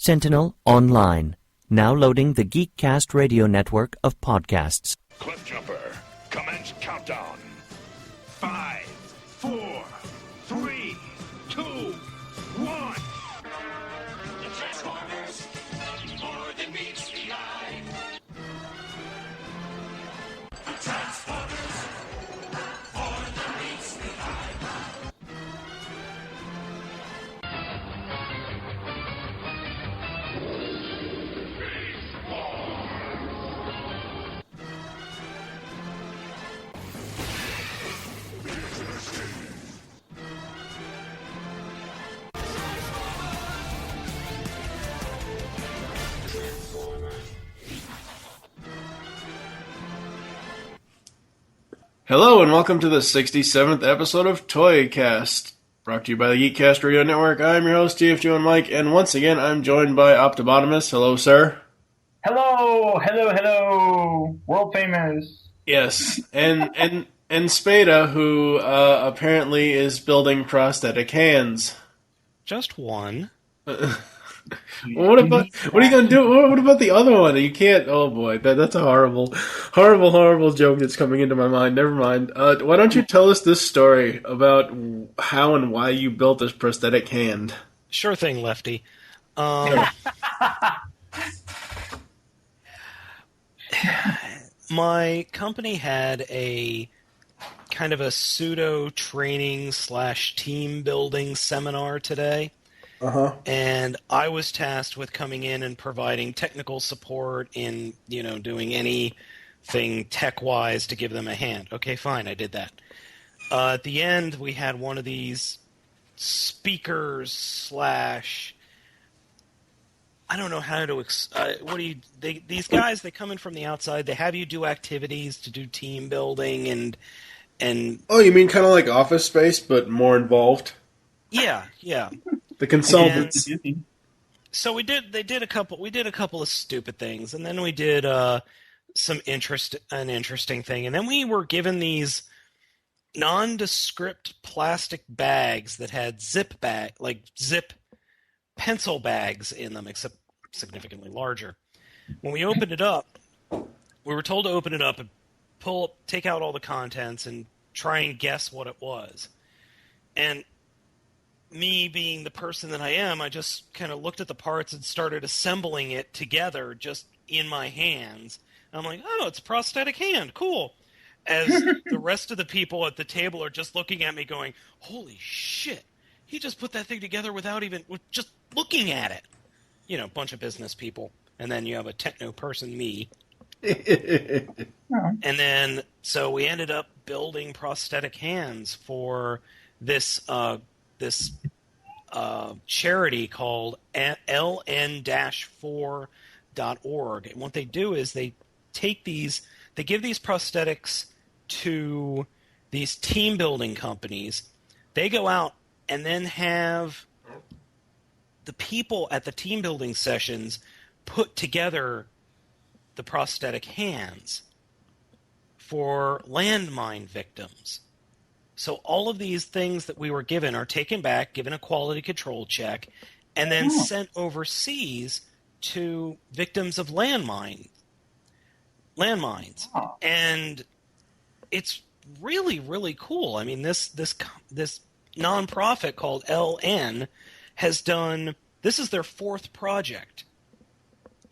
Sentinel Online. Now loading the Geekcast radio network of podcasts. Cliffjumper, commence countdown. 5, 4, 3, 2, 1. The Transformers, more than meets the eye. The Transformers, more than meets the eye. Hello and welcome to the 67th episode of ToyCast, brought to you by the Geekcast Radio Network. I'm your host, TFG1Mike, and once again I'm joined by Optibotimus. Hello, sir. Hello, world famous. Yes, and Spada, who apparently is building prosthetic hands. Just one. What are you gonna do? What about the other one? You can't. Oh boy, that's a horrible joke that's coming into my mind. Never mind. Why don't you tell us this story about how and why you built this prosthetic hand? Sure thing, Lefty. My company had a kind of a pseudo training / team building seminar today. And I was tasked with coming in and providing technical support in, doing anything tech-wise to give them a hand. Okay, fine, I did that. At the end, we had one of these speakers / I don't know how to... these guys, they come in from the outside, they have you do activities to do team building and... Oh, you mean kind of like Office Space, but more involved? Yeah. The consultants. So we did a couple of stupid things, and then we did an interesting thing, and then we were given these nondescript plastic bags that had zip pencil bags in them, except significantly larger. When we opened it up, we were told to open it up and take out all the contents and try and guess what it was. And me being the person that I am, I just kind of looked at the parts and started assembling it together just in my hands. And I'm like, oh, it's a prosthetic hand. Cool. As the rest of the people at the table are just looking at me going, holy shit, he just put that thing together with just looking at it. A bunch of business people. And then you have a techno person, me. And then, so we ended up building prosthetic hands for this charity called ln-4.org. And what they do is they give these prosthetics to these team building companies. They go out and then have the people at the team building sessions put together the prosthetic hands for landmine victims. So all of these things that we were given are taken back, given a quality control check, and then sent overseas to victims of landmines. And it's really, really cool. I mean, this nonprofit called LN has done, this is their 4th project.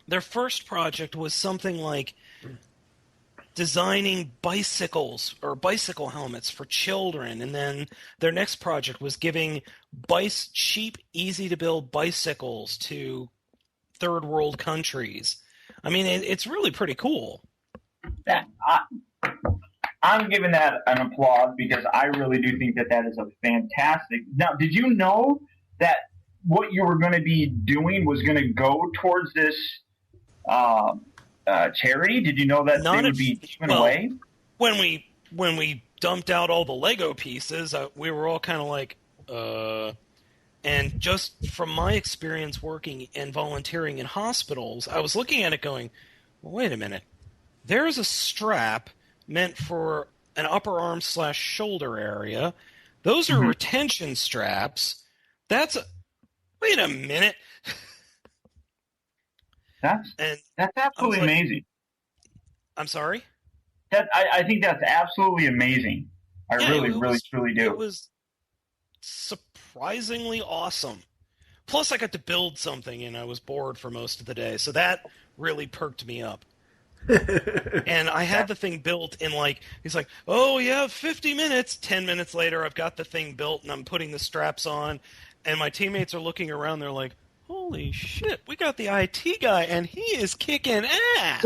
Their first project was something like designing bicycles or bicycle helmets for children, and then their next project was giving cheap, easy-to-build bicycles to third world countries. I mean, it's really pretty cool. I'm giving that an applause because I really do think that is a fantastic... Now, did you know that what you were going to be doing was going to go towards this... charity? Did you know that they would be given away? When we dumped out all the Lego pieces, we were all kind of like, and just from my experience working and volunteering in hospitals, I was looking at it going, well, wait a minute. There's a strap meant for an upper arm / shoulder area. Those are retention straps. Wait a minute. That's And absolutely like, amazing. I'm sorry? I think that's absolutely amazing. I Yeah, really, it really, was, truly do. It was surprisingly awesome. Plus, I got to build something, and I was bored for most of the day, so that really perked me up. And I had the thing built in, like, he's like, oh, yeah, 50 minutes. 10 minutes later, I've got the thing built, and I'm putting the straps on, and my teammates are looking around, they're like, holy shit, we got the IT guy, and he is kicking ass!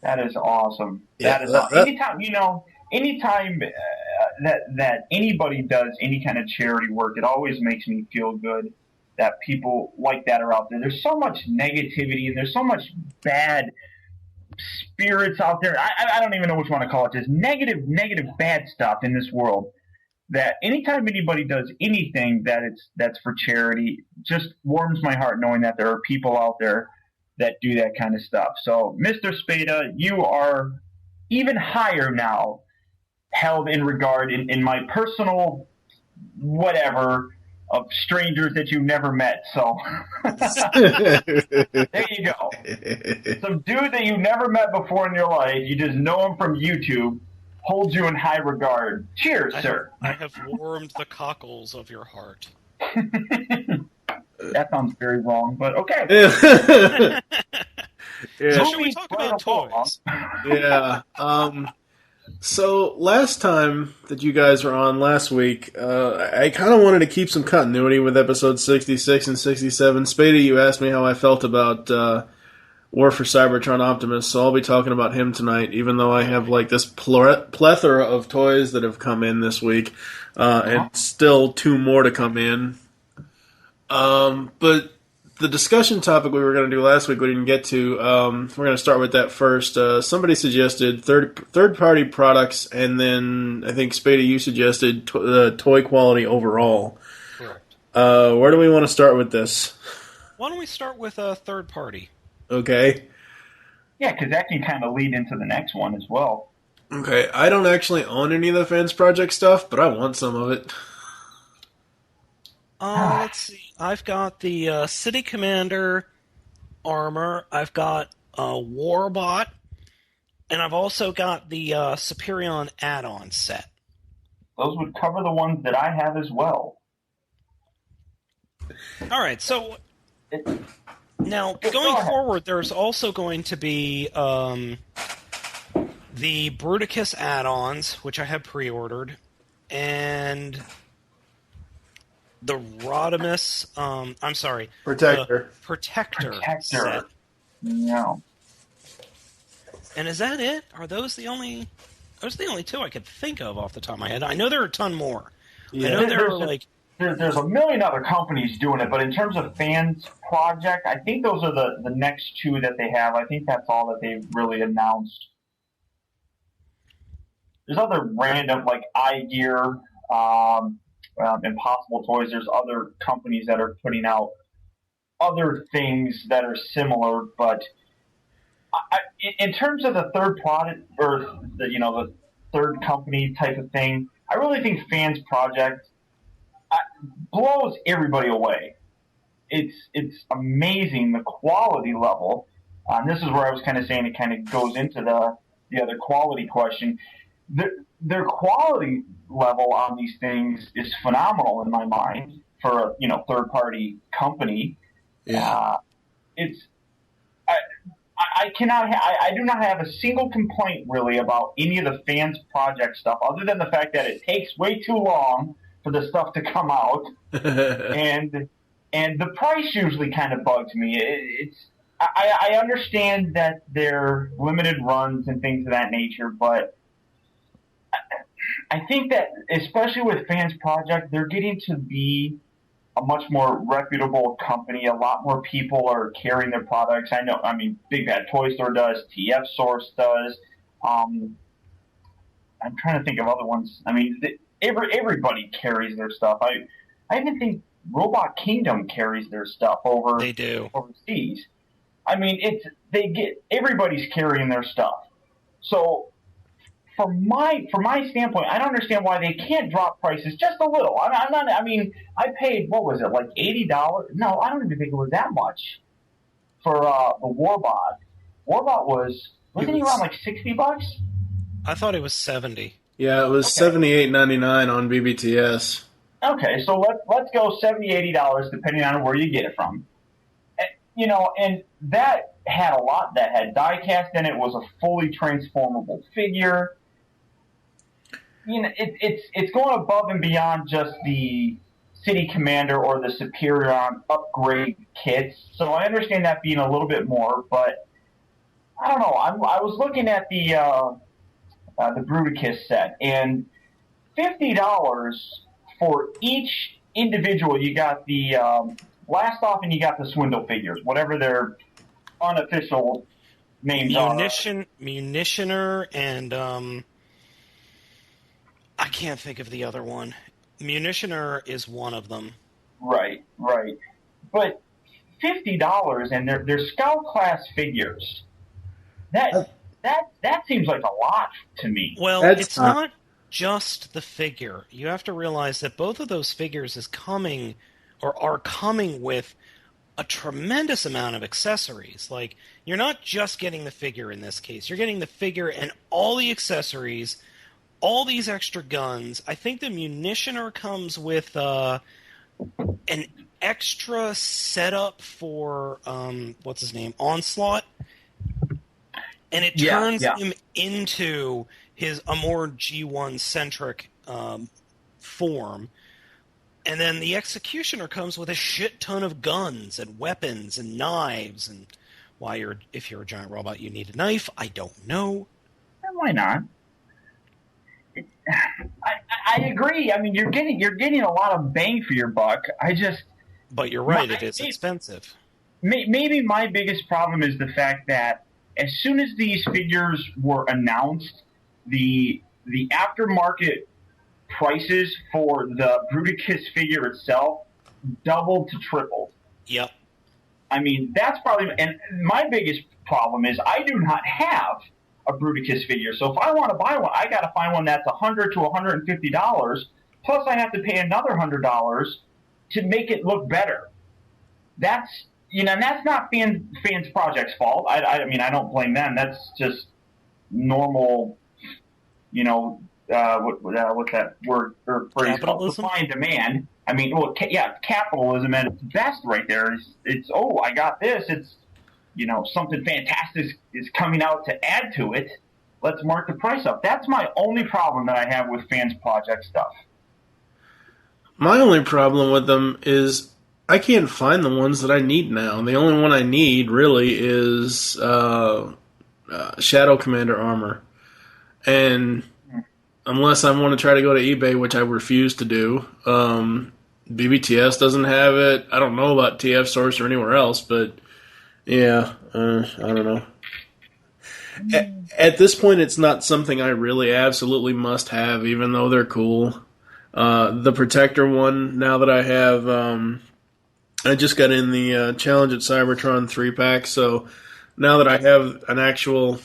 That is awesome. Yeah, That is anytime that anybody does any kind of charity work, it always makes me feel good that people like that are out there. There's so much negativity and there's so much bad spirits out there. I don't even know which one to call it. Just negative, bad stuff in this world. That anytime anybody does anything that's for charity, just warms my heart knowing that there are people out there that do that kind of stuff. So, Mr. Spada, you are even higher now held in regard in my personal whatever of strangers that you've never met. So, there you go. Some dude that you never met before in your life, you just know him from YouTube, holds you in high regard. Cheers, sir. I have warmed the cockles of your heart. That sounds very wrong, but okay. Yeah. So should we talk about toys? Yeah. So last time that you guys were on last week, I kind of wanted to keep some continuity with episode 66 and 67. Spada, you asked me how I felt about War for Cybertron Optimus, so I'll be talking about him tonight, even though I have like this plethora of toys that have come in this week, and still 2 more to come in. But the discussion topic we were going to do last week we didn't get to. We're going to start with that first. Somebody suggested third-party products, and then I think, Spada, you suggested toy quality overall. Correct. Where do we want to start with this? Why don't we start with a third party? Okay. Yeah, because that can kind of lead into the next one as well. Okay, I don't actually own any of the Fans Project stuff, but I want some of it. Let's see. I've got the City Commander armor. I've got Warbot, and I've also got the Superion add-on set. Those would cover the ones that I have as well. All right, so now going forward, there's also going to be the Bruticus add-ons, which I have pre-ordered, and the Rodimus, Protector. the Protector set. No. And is that it? Are those the only 2 I could think of off the top of my head? I know there are a ton more. Yeah. I know there are like... There's a million other companies doing it, but in terms of Fans Project, I think those are the next 2 that they have. I think that's all that they've really announced. There's other random, like iGear, Impossible Toys. There's other companies that are putting out other things that are similar, but in terms of the third product or the third company type of thing, I really think Fans Project blows everybody away. It's amazing the quality level. And this is where I was kind of saying it kind of goes into the other quality question. Their quality level on these things is phenomenal in my mind for a third party company. Yeah. I cannot. I do not have a single complaint really about any of the Fans Project stuff, other than the fact that it takes way too long for the stuff to come out, and the price usually kind of bugs me. I understand that they're limited runs and things of that nature, but I think that especially with Fans Project, they're getting to be a much more reputable company. A lot more people are carrying their products. Big Bad Toy Store does. TF Source does. I'm trying to think of other ones. Everybody carries their stuff. I even think Robot Kingdom carries their stuff over. They do. Overseas. Everybody's carrying their stuff. So from my standpoint, I don't understand why they can't drop prices just a little. I'm not. I mean, I paid, what was it, like $80? No, I don't even think it was that much for the Warbot. Warbot wasn't he around like $60? I thought it was 70. Yeah, it was $78.99 on BBTS. Okay, so let's go $70-$80 depending on where you get it from. And that had a lot. That had die-cast in it. Was a fully transformable figure. It's going above and beyond just the City Commander or the Superior upgrade kits. So I understand that being a little bit more, but I don't know. I was looking at the Bruticus set, and $50 for each individual. You got the Blast Off and you got the Swindle figures, whatever their unofficial names are. Munitioner and I can't think of the other one. Munitioner is one of them. Right. But $50 and they're Scout class figures. That seems like a lot to me. Well, it's not just the figure. You have to realize that both of those figures are coming with a tremendous amount of accessories. Like, you're not just getting the figure in this case. You're getting the figure and all the accessories, all these extra guns. I think the Munitioner comes with an extra setup for, what's his name, Onslaught. And it turns him into a more G1-centric form. And then the Executioner comes with a shit ton of guns and weapons and knives. And if you're a giant robot, you need a knife. I don't know. Why not? I agree. I mean, you're getting a lot of bang for your buck. But you're right. It is expensive. Maybe my biggest problem is the fact that as soon as these figures were announced, the aftermarket prices for the Bruticus figure itself doubled to tripled. Yep. I mean, that's probably... And my biggest problem is I do not have a Bruticus figure. So if I want to buy one, I got to find one that's $100 to $150, plus I have to pay another $100 to make it look better. That's... and that's not Fans Project's fault. I mean, I don't blame them. That's just normal, what's that word or phrase called? Supply and demand. I mean, capitalism at its best right there. It's I got this. It's, something fantastic is coming out to add to it. Let's mark the price up. That's my only problem that I have with Fans Project stuff. My only problem with them is I can't find the ones that I need now. The only one I need, really, is Shadow Commander armor. And unless I want to try to go to eBay, which I refuse to do, BBTS doesn't have it. I don't know about TF Source or anywhere else, but yeah, I don't know. At this point, it's not something I really absolutely must have, even though they're cool. The Protector one, now that I have... I just got in the Challenge at Cybertron 3-pack, so now that I have an actual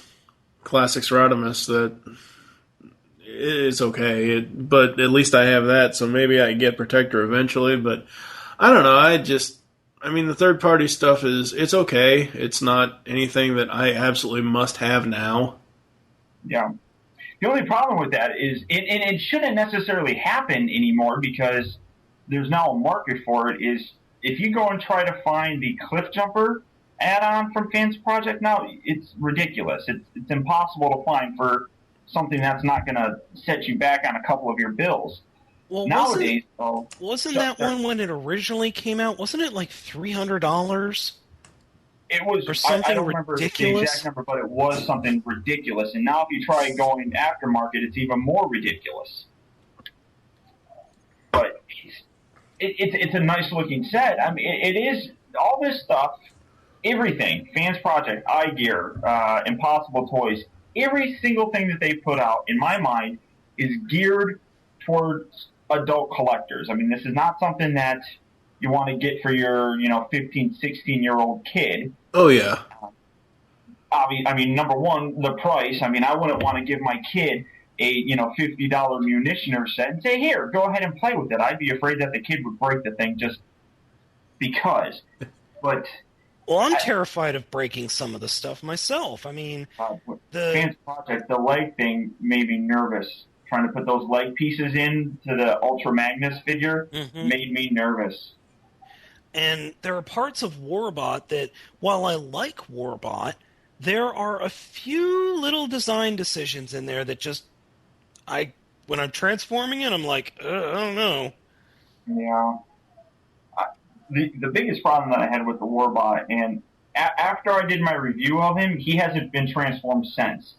Classics Rodimus, that it's okay. But at least I have that, so maybe I get Protector eventually. But I don't know. I mean, the third-party stuff it's okay. It's not anything that I absolutely must have now. Yeah. The only problem with that is, it shouldn't necessarily happen anymore because there's now a market for it, is... If you go and try to find the Cliff Jumper add-on from Fans Project now, it's ridiculous. It's impossible to find for something that's not going to set you back on a couple of your bills. Well, nowadays, wasn't that one when it originally came out? Wasn't it like $300? It was. Or something I don't remember the exact number, but it was something ridiculous. And now, if you try going aftermarket, it's even more ridiculous. But it's a nice looking set. I mean, it is all this stuff, everything, Fans Project, iGear, Impossible Toys, every single thing that they put out, in my mind, is geared towards adult collectors. I mean, this is not something that you want to get for your, 15, 16-year-old kid. Oh, yeah. I mean, number one, the price. I mean, I wouldn't want to give my kid a $50 munitioner set and say, here, go ahead and play with it. I'd be afraid that the kid would break the thing just because. But well, I'm terrified of breaking some of the stuff myself. I mean, Fans Project, the leg thing made me nervous. Trying to put those leg pieces into the Ultra Magnus figure made me nervous. And there are parts of Warbot that, while I like Warbot, there are a few little design decisions in there that just, when I'm transforming it, I'm like, I don't know. Yeah. The biggest problem that I had with the Warbot, and after I did my review of him, he hasn't been transformed since.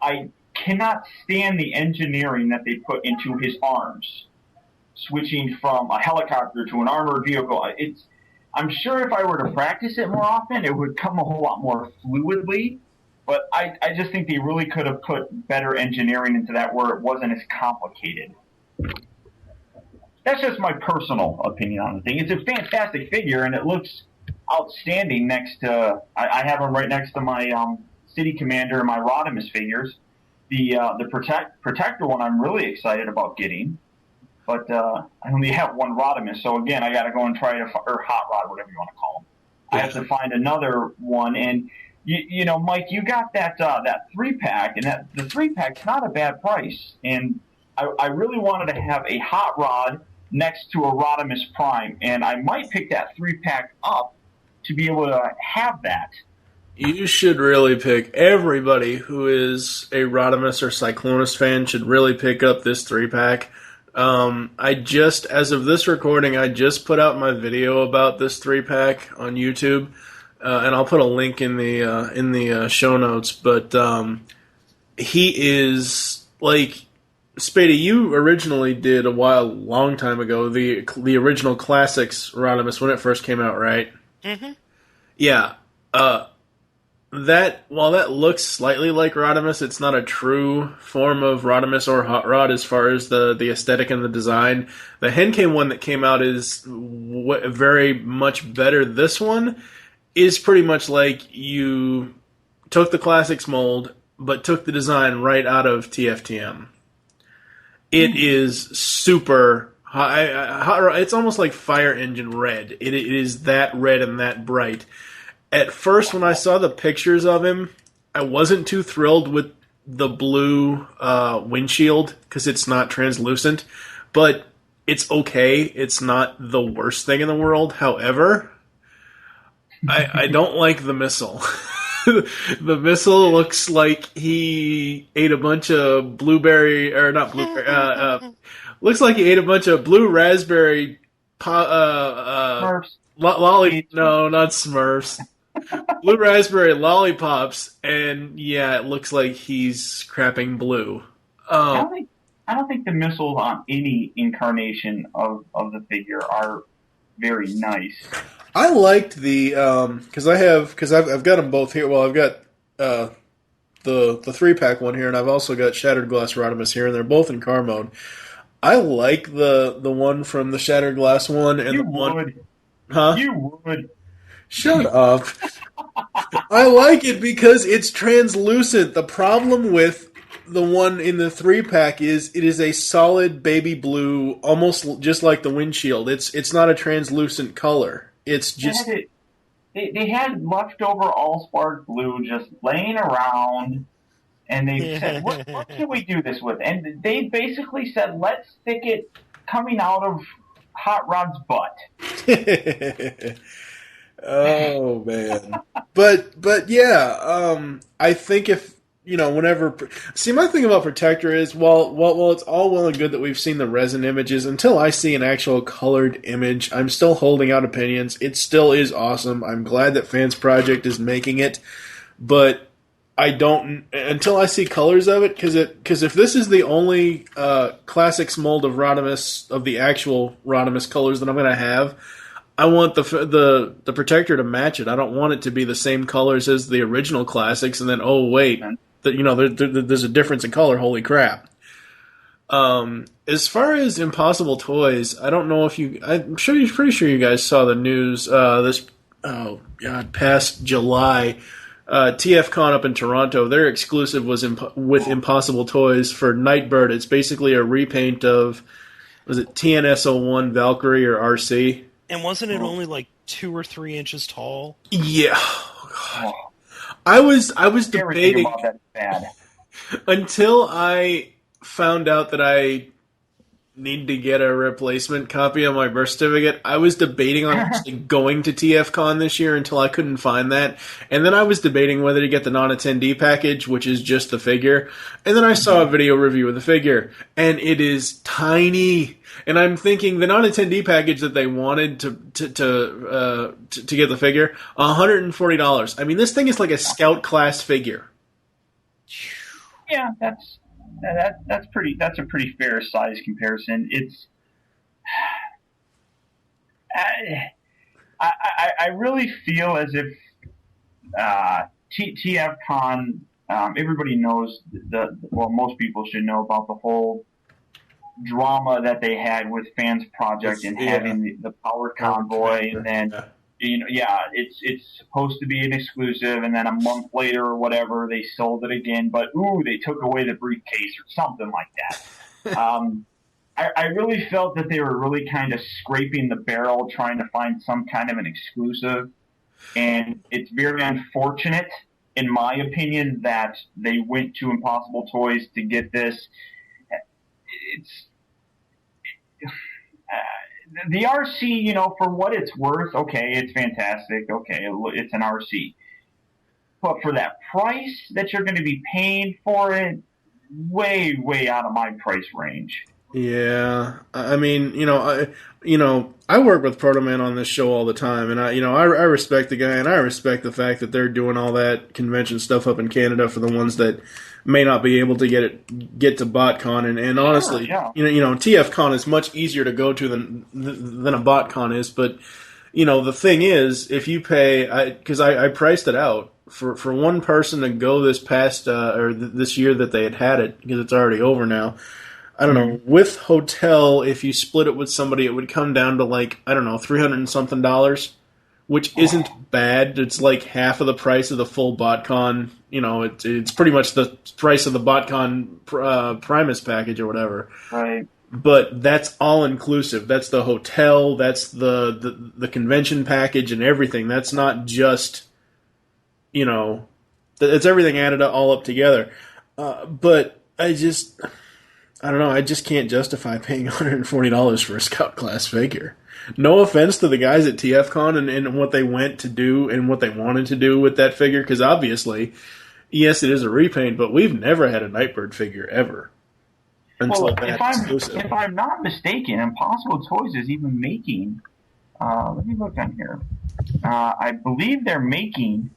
I cannot stand the engineering that they put into his arms, switching from a helicopter to an armored vehicle. I'm sure if I were to practice it more often, it would come a whole lot more fluidly, but I just think they really could have put better engineering into that where it wasn't as complicated. That's just my personal opinion on the thing. It's a fantastic figure, and it looks outstanding next to... I have him right next to my City Commander and my Rodimus figures. The Protector one I'm really excited about getting. But I only have one Rodimus, so again, I got to go and try to, or Hot Rod, whatever you want to call him. I have to find another one, and you know, Mike, you got that 3-pack, and the 3-pack's not a bad price. And I really wanted to have a Hot Rod next to a Rodimus Prime, and I might pick that 3-pack up to be able to have that. You should really pick, everybody who is a Rodimus or Cyclonus fan should really pick up this 3-pack. As of this recording, I just put out my video about this 3-pack on YouTube, and I'll put a link in the show notes, but he is, like, Spada, you originally did long time ago, the original Classics Rodimus when it first came out, right? Mm-hmm. Yeah. While that looks slightly like Rodimus, it's not a true form of Rodimus or Hot Rod as far as the aesthetic and the design. The Hencame one that came out is very much better. This one is pretty much like you took the Classics mold, but took the design right out of TFTM. It is super hot. It's almost like Fire Engine red. It is that red and that bright. At first, when I saw the pictures of him, I wasn't too thrilled with the blue windshield because it's not translucent, but it's okay. It's not the worst thing in the world. However, I don't like the missile. The missile looks like he ate a bunch of blueberry, or not blueberry, looks like he ate a bunch of blue raspberry Smurfs. No, not Smurfs. Blue raspberry lollipops, and yeah, it looks like he's crapping blue. I don't think the missiles on any incarnation of the figure are very nice. I liked the because I've got them both here. Well, I've got the 3-pack one here, and I've also got Shattered Glass Rodimus here, and they're both in car mode. I like the one from the Shattered Glass one and You the one. would. Huh? You would. Shut up. I like it because it's translucent. The problem with the one in the 3-pack is it is a solid baby blue, almost just like the windshield. It's not a translucent color. It's just... They had leftover Allspark blue just laying around, and they said, what can we do this with? And they basically said, let's stick it coming out of Hot Rod's butt. Oh man, but yeah, I think if whenever my thing about Protector is while it's all well and good that we've seen the resin images, until I see an actual colored image, I'm still holding out opinions. It still is awesome. I'm glad that Fans Project is making it, but I don't until I see colors of it because if this is the only Classics mold of Rodimus of the actual Rodimus colors that I'm going to have. I want the Protector to match it. I don't want it to be the same colors as the original Classics, and then there's a difference in color. Holy crap! As far as Impossible Toys, I don't know if I'm pretty sure you guys saw the news this past July TFCon up in Toronto, their exclusive was with Impossible Toys for Nightbird. It's basically a repaint of, was it TNS-01 Valkyrie or RC? And wasn't it only like 2 or 3 inches tall? Yeah. Oh, God. I was Everything debating about that is bad. until I found out that I need to get a replacement copy of my birth certificate. I was debating on actually going to TFCon this year until I couldn't find that. And then I was debating whether to get the non-attendee package, which is just the figure. And then I saw a video review of the figure, and it is tiny. And I'm thinking the non-attendee package that they wanted to get the figure, $140. I mean, this thing is like a Scout class figure. Yeah, that's a pretty fair size comparison. It's I really feel as if TFCon, everybody knows most people should know about the whole drama that they had with Fans Project and having the power convoy, and then it's supposed to be an exclusive, and then a month later or whatever they sold it again, but they took away the briefcase or something like that. I really felt that they were really kind of scraping the barrel trying to find some kind of an exclusive, and it's very unfortunate, in my opinion, that they went to Impossible Toys to get this. The RC, for what it's worth, okay, it's fantastic. Okay, it's an RC. But for that price that you're going to be paying for it, way, way out of my price range. Yeah, I mean, I work with Proto Man on this show all the time, and I respect the guy, and I respect the fact that they're doing all that convention stuff up in Canada for the ones that may not be able to get to BotCon, and honestly, sure, yeah. TFCon is much easier to go to than a BotCon is. But the thing is, if you pay, because I priced it out for one person to go this past or this year that they had it, because it's already over now. I don't know, with hotel, if you split it with somebody, it would come down to $300 and something, which isn't bad. It's like half of the price of the full BotCon. It's pretty much the price of the BotCon Primus package or whatever. Right. But that's all inclusive. That's the hotel. That's the convention package and everything. That's not just, it's everything added all up together. But I don't know. I just can't justify paying $140 for a Scout class figure. No offense to the guys at TFCon and what they went to do and what they wanted to do with that figure, because obviously, yes, it is a repaint, but we've never had a Nightbird figure ever. If I'm not mistaken, Impossible Toys is even making. Let me look on here. I believe they're making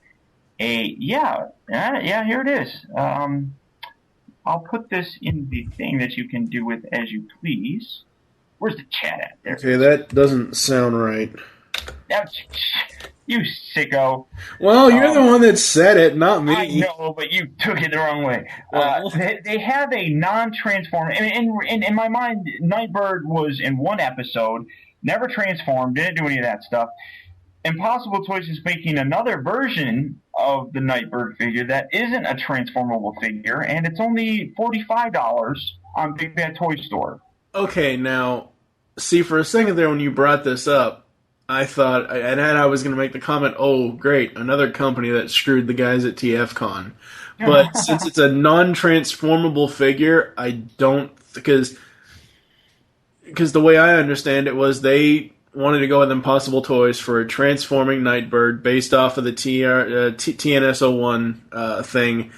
here it is. I'll put this in the thing that you can do with as you please. Where's the chat at? There. Okay, that doesn't sound right. You sicko. Well, you're the one that said it, not me. I know, but you took it the wrong way. They have a non-transformer. In my mind, Nightbird was in one episode, never transformed, didn't do any of that stuff. Impossible Toys is making another version of the Nightbird figure that isn't a transformable figure, and it's only $45 on Big Bad Toy Store. Okay, now, see, for a second there when you brought this up, I thought, and I was going to make the comment, oh, great, another company that screwed the guys at TFCon. But since it's a non-transformable figure, I don't, because the way I understand it was they wanted to go with Impossible Toys for a transforming Nightbird based off of the TNS-01 thing,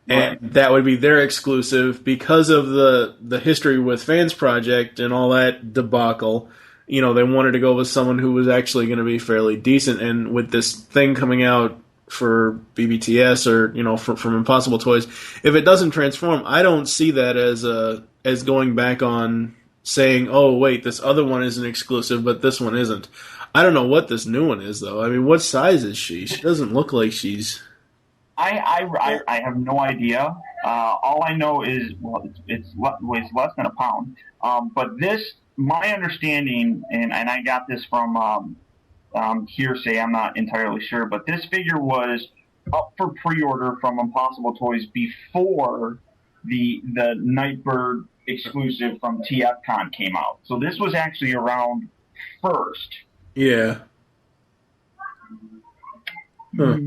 and that would be their exclusive because of the history with Fans Project and all that debacle. They wanted to go with someone who was actually going to be fairly decent, and with this thing coming out for BBTS or from Impossible Toys, if it doesn't transform, I don't see that as going back on saying, oh, wait, this other one is an exclusive, but this one isn't. I don't know what this new one is, though. I mean, what size is she? She doesn't look like she's... I have no idea. All I know is, it weighs less than a pound. But this, my understanding, and I got this from hearsay, I'm not entirely sure, but this figure was up for pre-order from Impossible Toys before the Nightbird exclusive from TFCon came out. So this was actually around first. Yeah. Huh.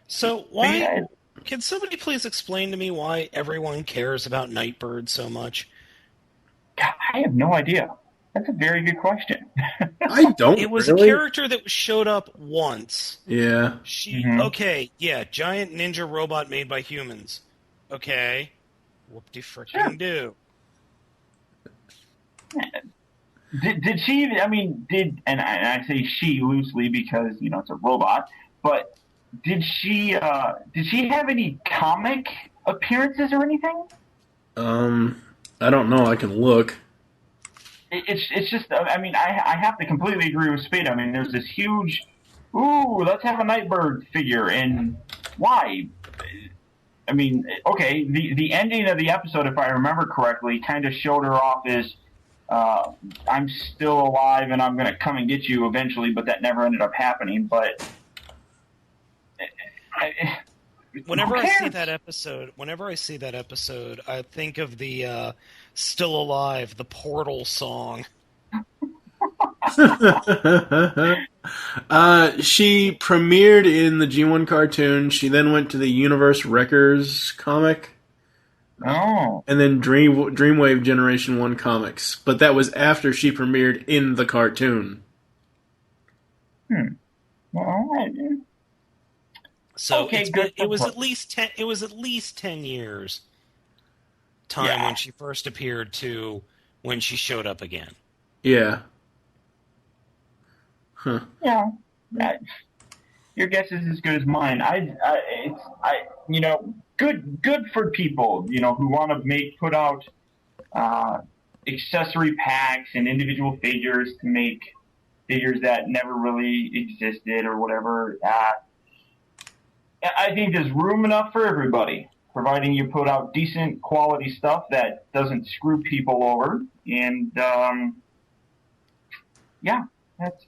So why? Can somebody please explain to me why everyone cares about Nightbird so much? I have no idea. That's a very good question. I don't. It was really. a character that showed up once. Yeah. Okay, yeah, giant ninja robot made by humans. Okay, whoop-de-frickin' do. Did she? I mean, and I say she loosely because it's a robot. But did she have any comic appearances or anything? I don't know. I can look. It's just. I mean, I have to completely agree with Spada. I mean, there's this huge. Ooh, let's have a Nightbird figure, and why? I mean, okay, the ending of the episode, if I remember correctly, kind of showed her off as. I'm still alive and I'm going to come and get you eventually, but that never ended up happening. But whenever I see that episode, I think of the "Still Alive," the Portal song. She premiered in the G1 cartoon. She then went to the Universe Wreckers comic. Oh. And then Dreamwave Generation 1 comics. But that was after she premiered in the cartoon. Well, so okay, it was at least 10 years time when she first appeared to when she showed up again. Yeah. Huh. Yeah. Your guess is as good as mine. Good for people, who want to put out accessory packs and individual figures to make figures that never really existed or whatever. I think there's room enough for everybody, providing you put out decent quality stuff that doesn't screw people over. And that's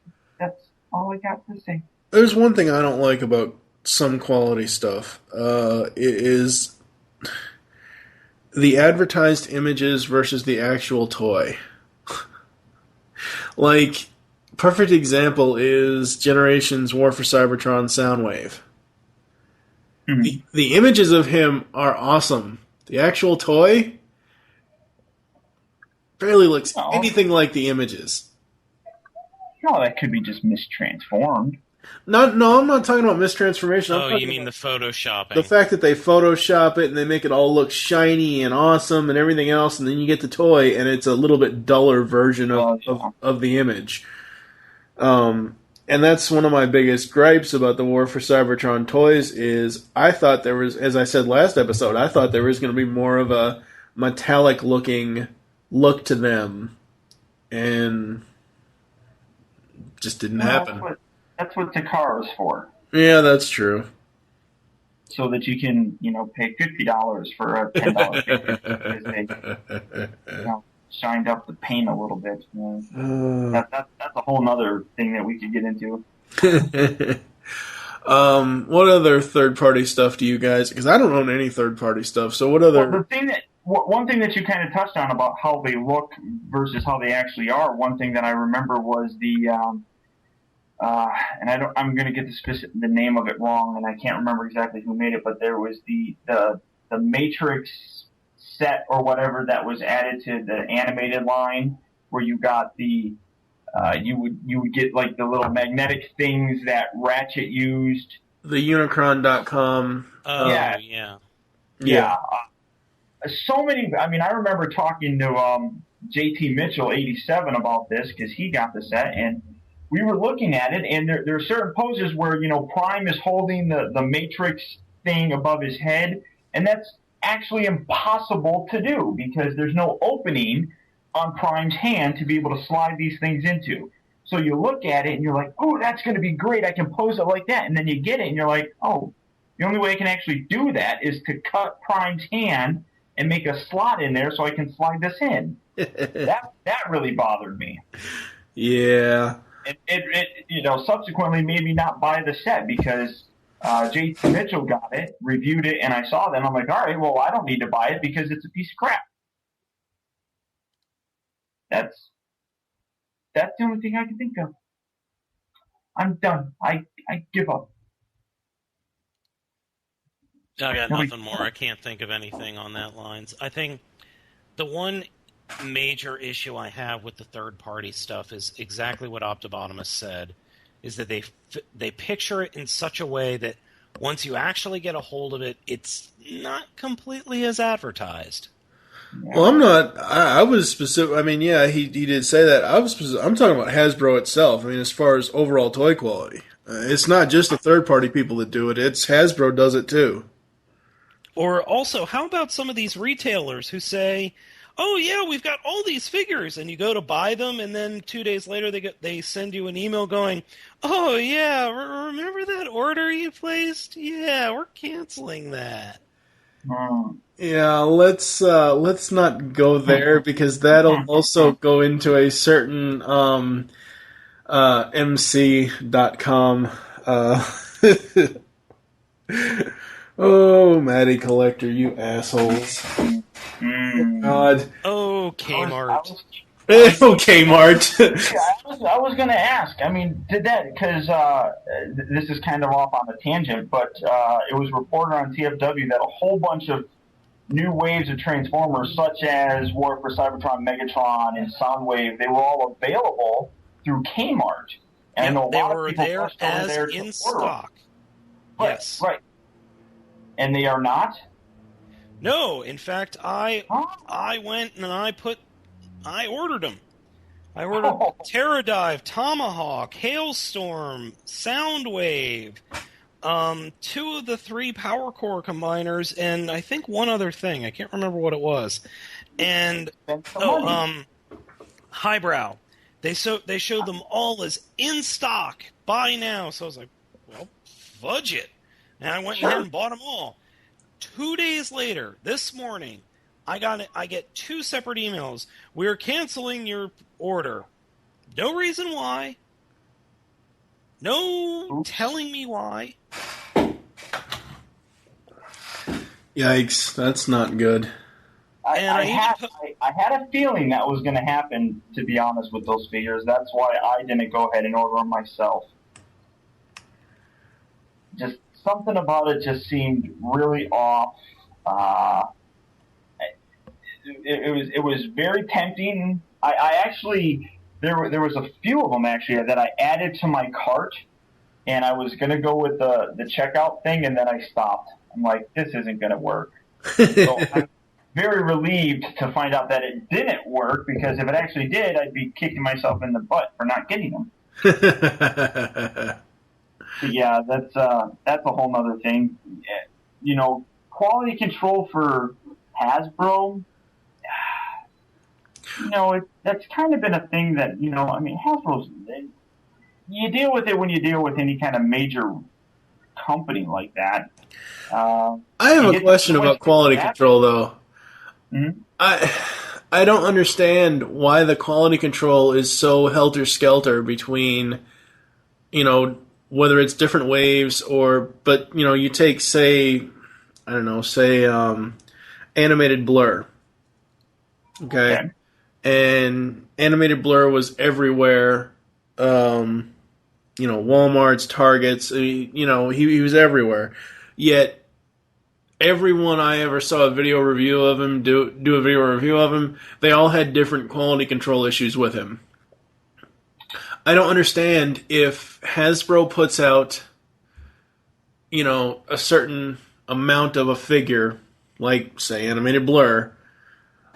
all I got to say. There's one thing I don't like about some quality stuff. It is the advertised images versus the actual toy. Like, perfect example is Generations War for Cybertron Soundwave. Mm-hmm. The images of him are awesome. The actual toy barely looks anything like the images. No, that could be just mistransformed. No, I'm not talking about mistransformation. Oh, you mean the photoshopping? The fact that they Photoshop it and they make it all look shiny and awesome and everything else, and then you get the toy and it's a little bit duller version of the image. And that's one of my biggest gripes about the War for Cybertron toys is I thought there was, as I said last episode, I thought there was going to be more of a metallic looking look to them, and just didn't happen. That's what Takara is for. Yeah, that's true. So that you can, pay $50 for a $10 figure because they, shined up the paint a little bit. That's a whole other thing that we could get into. What other third-party stuff do you guys? Because I don't own any third-party stuff. So what other? Well, one thing that you kind of touched on about how they look versus how they actually are. One thing that I remember was the. And I'm going to get the name of it wrong, and I can't remember exactly who made it, but there was the Matrix set or whatever that was added to the animated line, where you got the you would get like the little magnetic things that Ratchet used. The Unicron.com. Yeah. So many. I mean, I remember talking to JT Mitchell 87 about this because he got the set and. We were looking at it, and there are certain poses where, Prime is holding the Matrix thing above his head, and that's actually impossible to do because there's no opening on Prime's hand to be able to slide these things into. So you look at it, and you're like, oh, that's going to be great. I can pose it like that. And then you get it, and you're like, oh, the only way I can actually do that is to cut Prime's hand and make a slot in there so I can slide this in. That really bothered me. Yeah. It subsequently made me not buy the set because JT Mitchell got it, reviewed it, and I saw them. I'm like, all right, well, I don't need to buy it because it's a piece of crap. That's the only thing I can think of. I'm done. I give up. I got nothing more. I can't think of anything on that lines. I think the one major issue I have with the third-party stuff is exactly what Optibotimus said, is that they picture it in such a way that once you actually get a hold of it, it's not completely as advertised. Well, I'm not. I was specific. I mean, yeah, he did say that. I'm talking about Hasbro itself. I mean, as far as overall toy quality, it's not just the third-party people that do it. It's Hasbro does it too. Or also, how about some of these retailers who say, "Oh yeah, we've got all these figures," and you go to buy them, and then 2 days later they send you an email going, "Oh yeah, remember that order you placed? Yeah, we're canceling that." Yeah, let's not go there because that'll also go into a certain MC.com. Oh, Matty Collector, you assholes! God. Oh, Kmart. Oh, Kmart. I was going to ask. I mean, did that because this is kind of off on a tangent, but it was reported on TFW that a whole bunch of new waves of Transformers, such as War for Cybertron, Megatron, and Soundwave, they were all available through Kmart. And I know a they lot were of people there rushed over as there in to order. stock. Right, Yes. right. And they are not? No, in fact, I went and I ordered them. I ordered Terradive, Tomahawk, Hailstorm, Soundwave, 2 of the 3 Power Core combiners, and I think one other thing. I can't remember what it was. And Highbrow. They showed them all as in stock. Buy now. So I was like, well, fudge it. And I went ahead and bought them all. 2 days later, this morning, I get 2 separate emails. We're canceling your order. No reason why. No telling me why. Yikes, that's not good. I had a feeling that was going to happen, to be honest, with those figures. That's why I didn't go ahead and order them myself. Just something about it just seemed really off. It was very tempting. I actually there was a few of them actually that I added to my cart, and I was going to go with the checkout thing, and then I stopped. I'm like, this isn't going to work. So I'm very relieved to find out that it didn't work, because if it actually did, I'd be kicking myself in the butt for not getting them. Yeah, that's a whole other thing. You know, quality control for Hasbro, you know, that's kind of been a thing that, you know, I mean, Hasbro's, you deal with it when you deal with any kind of major company like that. I have a question about quality control, though. Mm-hmm. I don't understand why the quality control is so helter-skelter between, you know, whether it's different waves but, you know, you take, say, I don't know, Animated Blur. Okay. And Animated Blur was everywhere. You know, Walmart's, Targets, you know, he was everywhere. Yet, everyone I ever saw a video review of him, do a video review of him, they all had different quality control issues with him. I don't understand if Hasbro puts out, you know, a certain amount of a figure, like, say, Animated Blur,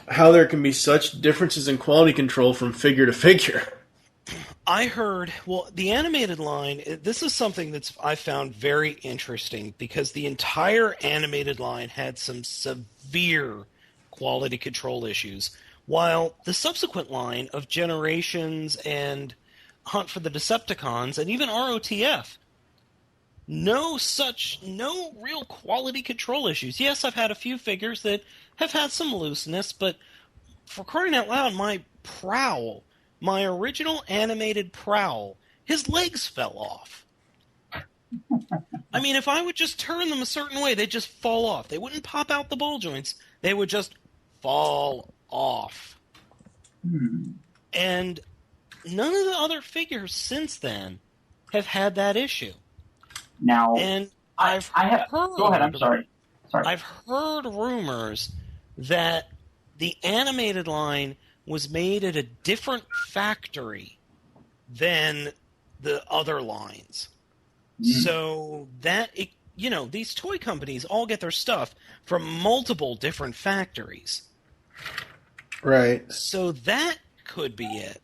how there can be such differences in quality control from figure to figure. I heard, well, the animated line, this is something I found very interesting, because the entire animated line had some severe quality control issues, while the subsequent line of Generations and Hunt for the Decepticons, and even ROTF, no real quality control issues. Yes, I've had a few figures that have had some looseness, but for crying out loud, my original animated Prowl, his legs fell off. I mean, if I would just turn them a certain way, they'd just fall off. They wouldn't pop out the ball joints. They would just fall off. And none of the other figures since then have had that issue. Now, And I have. heard, Go ahead. I'm sorry. I've heard rumors that the animated line was made at a different factory than the other lines. So that, these toy companies all get their stuff from multiple different factories. Right. So that could be it.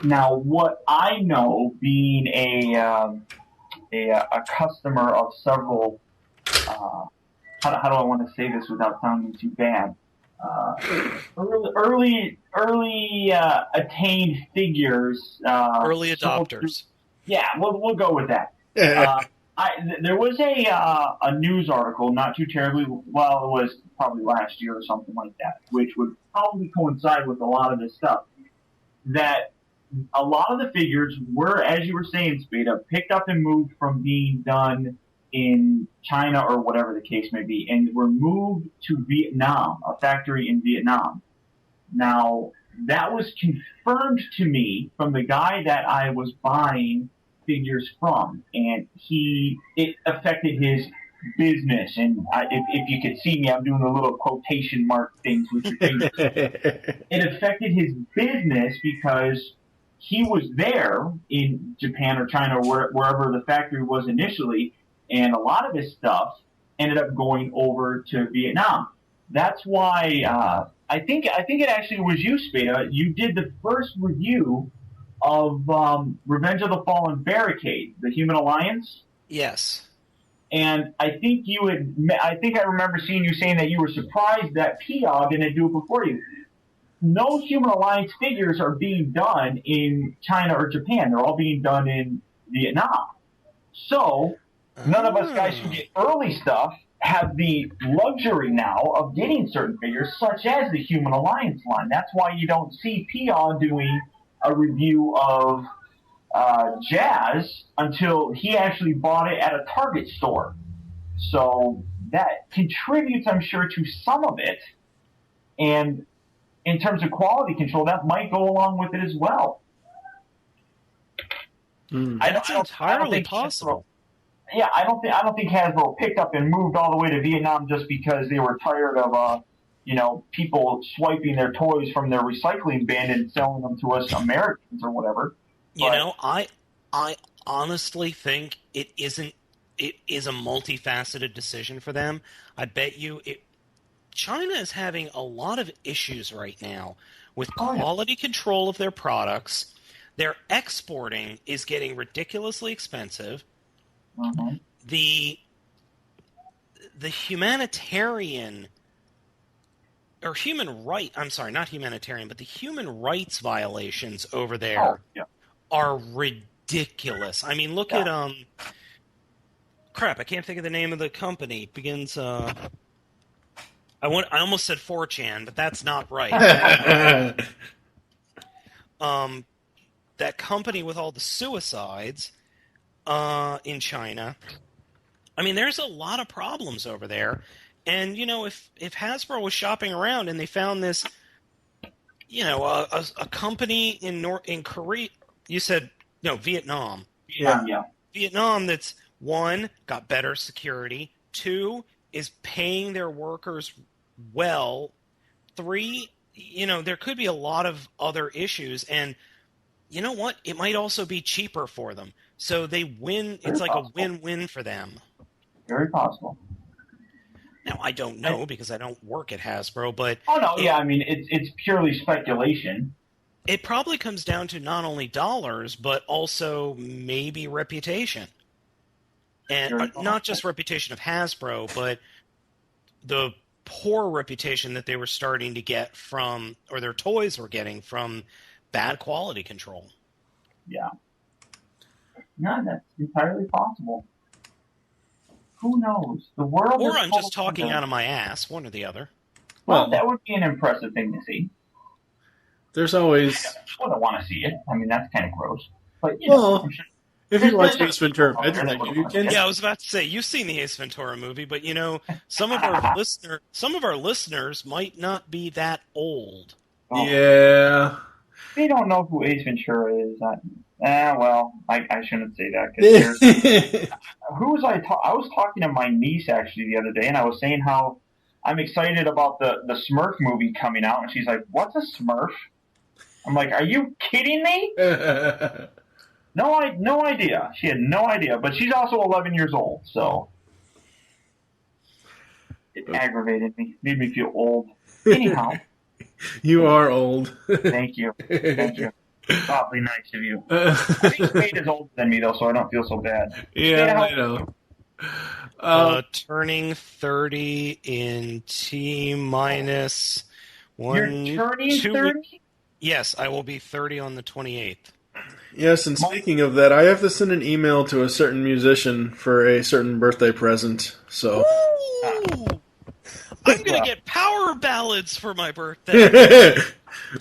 Now, what I know, being a customer of several, how do I want to say this without sounding too bad? Early attained figures. Early adopters. Yeah, we'll go with that. There was a news article, not too terribly, well, it was probably last year or something like that, which would probably coincide with a lot of this stuff, that a lot of the figures were, as you were saying, Spada, picked up and moved from being done in China or whatever the case may be, and were moved to Vietnam, a factory in Vietnam. Now, that was confirmed to me from the guy that I was buying figures from, and it affected his business. And if you could see me, I'm doing the little quotation mark things with your fingers. It affected his business because he was there in Japan or China or wherever the factory was initially, and a lot of his stuff ended up going over to Vietnam. That's why I think it actually was you, Spada. You did the first review of Revenge of the Fallen Barricade, the Human Alliance. Yes. And I think I remember seeing you saying that you were surprised that POG didn't do it before you. No Human Alliance figures are being done in China or Japan. They're all being done in Vietnam. So none of us guys who get early stuff have the luxury now of getting certain figures, such as the Human Alliance line. That's why you don't see POG doing a review of Jazz until he actually bought it at a Target store. So that contributes, I'm sure, to some of it. And in terms of quality control, that might go along with it as well. That's entirely possible. Yeah, I don't think Hasbro picked up and moved all the way to Vietnam just because they were tired of people swiping their toys from their recycling bin and selling them to us Americans or whatever. I honestly think it is a multifaceted decision for them. I bet you China is having a lot of issues right now with quality control of their products. Their exporting is getting ridiculously expensive. Mm-hmm. The humanitarian or human right, I'm sorry, not humanitarian, but the human rights violations over there are ridiculous. I mean, look at crap, I can't think of the name of the company. It begins I almost said 4chan, but that's not right. That company with all the suicides in China. I mean, there's a lot of problems over there. And, if Hasbro was shopping around and they found this, a company in Korea, you said, no, Vietnam. Yeah. Vietnam that's, 1, got better security, 2, is paying their workers well, 3, there could be a lot of other issues. And you know what? It might also be cheaper for them. So they win. It's like a win-win for them. Very possible. Now, I don't know because I don't work at Hasbro, but... Oh, no, I mean, it's purely speculation. It probably comes down to not only dollars, but also maybe reputation. And not just reputation of Hasbro, but the poor reputation that they were starting to get from, or their toys were getting from, bad quality control. Yeah. No, that's entirely possible. Who knows? The world. Or I'm just talking out of my ass, one or the other. Well, that would be an impressive thing to see. There's always... I wouldn't want to see it. I mean, that's kind of gross. But, I'm sure. If you watch Ace Ventura, you can. Yeah, I was about to say you've seen the Ace Ventura movie, but you know some of our listeners might not be that old. Oh, Yeah. they don't know who Ace Ventura is. Well, I shouldn't say that because who was I? I was talking to my niece actually the other day, and I was saying how I'm excited about the Smurf movie coming out, and she's like, "What's a Smurf?" I'm like, "Are you kidding me?" No idea. She had no idea, but she's also 11 years old, so it aggravated me, made me feel old. Anyhow, You are old. thank you. Awfully nice of you. I think Spade is older than me though, so I don't feel so bad. Yeah, I know. Turning 30 in T minus one. You're turning 30? Yes, I will be 30 on the 28th. Yes, and speaking of that, I have to send an email to a certain musician for a certain birthday present. So Ooh! I'm gonna get power ballads for my birthday.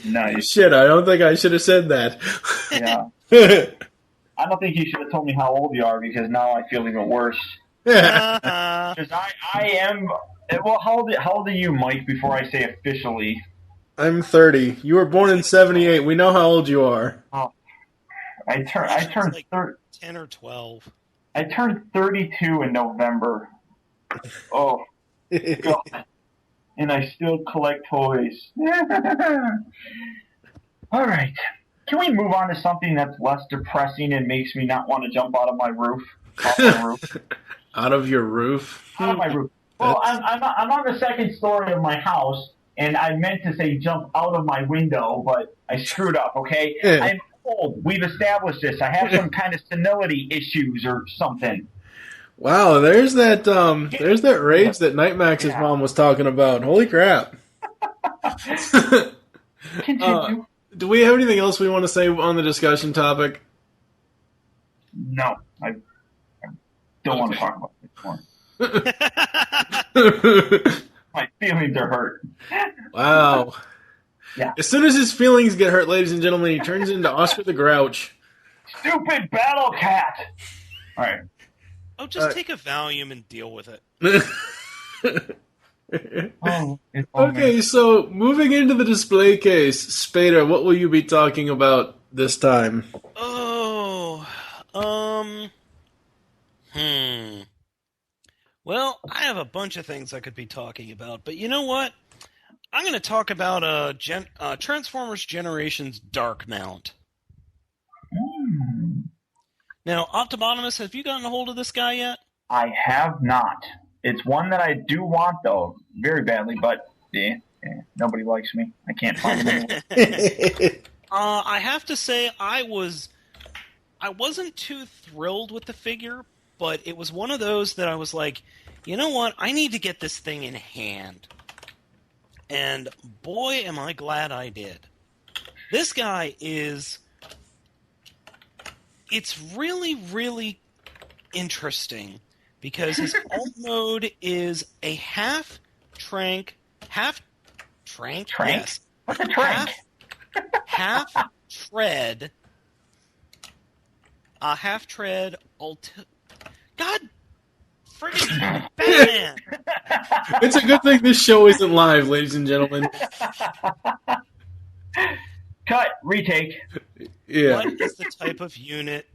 Nice. Shit, I don't think I should have said that. Yeah. I don't think you should have told me how old you are because now I feel even worse. Because I am. Well, how old are you, Mike? Before I say officially, I'm 30. You were born in 78. We know how old you are. oh, I turned like 10 or 12. I turned 32 in November. Oh, God. And I still collect toys. All right. Can we move on to something that's less depressing and makes me not want to jump out of my roof? Off my roof. Out of your roof? Out of my roof. Well, I'm on the second story of my house, and I meant to say jump out of my window, but I screwed up, okay? Yeah. I'm old. We've established this. I have some kind of senility issues or something. Wow, there's that rage that Nightmax's mom was talking about. Holy crap. Continue. Do we have anything else we want to say on the discussion topic? No, I don't want to talk about this more. My feelings are hurt. Wow. Yeah. As soon as his feelings get hurt, ladies and gentlemen, he turns into Oscar the Grouch. Stupid battle cat. All right. Oh, just take a Valium and deal with it. Okay, so moving into the display case, Spada, what will you be talking about this time? Well, I have a bunch of things I could be talking about, but you know what? I'm going to talk about Transformers Generations Darkmount. Now, Optibotimus, have you gotten a hold of this guy yet? I have not. It's one that I do want, though, very badly, but nobody likes me. I can't find him anywhere. I have to say, I wasn't too thrilled with the figure, but it was one of those that I was like, you know what? I need to get this thing in hand. And boy, am I glad I did. This guy is... It's really, really interesting because his alt mode is a half-trank? Yes. What's a trank? Half-tread... half-tread... God friggin' Batman! It's a good thing this show isn't live, ladies and gentlemen. Cut. Retake. Yeah. What is the type of unit?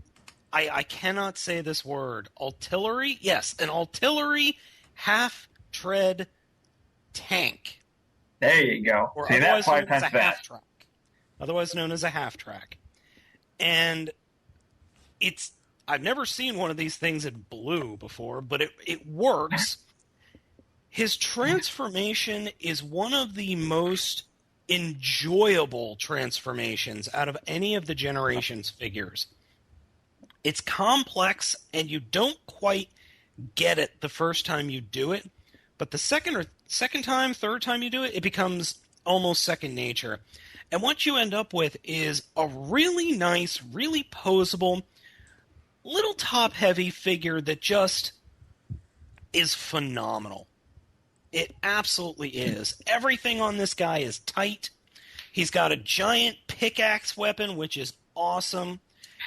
I cannot say this word. Artillery? Yes, an artillery half-tread tank. There you go. Or Say that otherwise 5 known as times a fast. half-track. Otherwise known as a half-track. And I've never seen one of these things in blue before, but it works. His transformation is one of the most enjoyable transformations out of any of the Generations figures. It's complex, and you don't quite get it the first time you do it, but the second time, third time you do it, it becomes almost second nature. And what you end up with is a really nice, really poseable, little top-heavy figure that just is phenomenal. It absolutely is. Everything on this guy is tight. He's got a giant pickaxe weapon, which is awesome.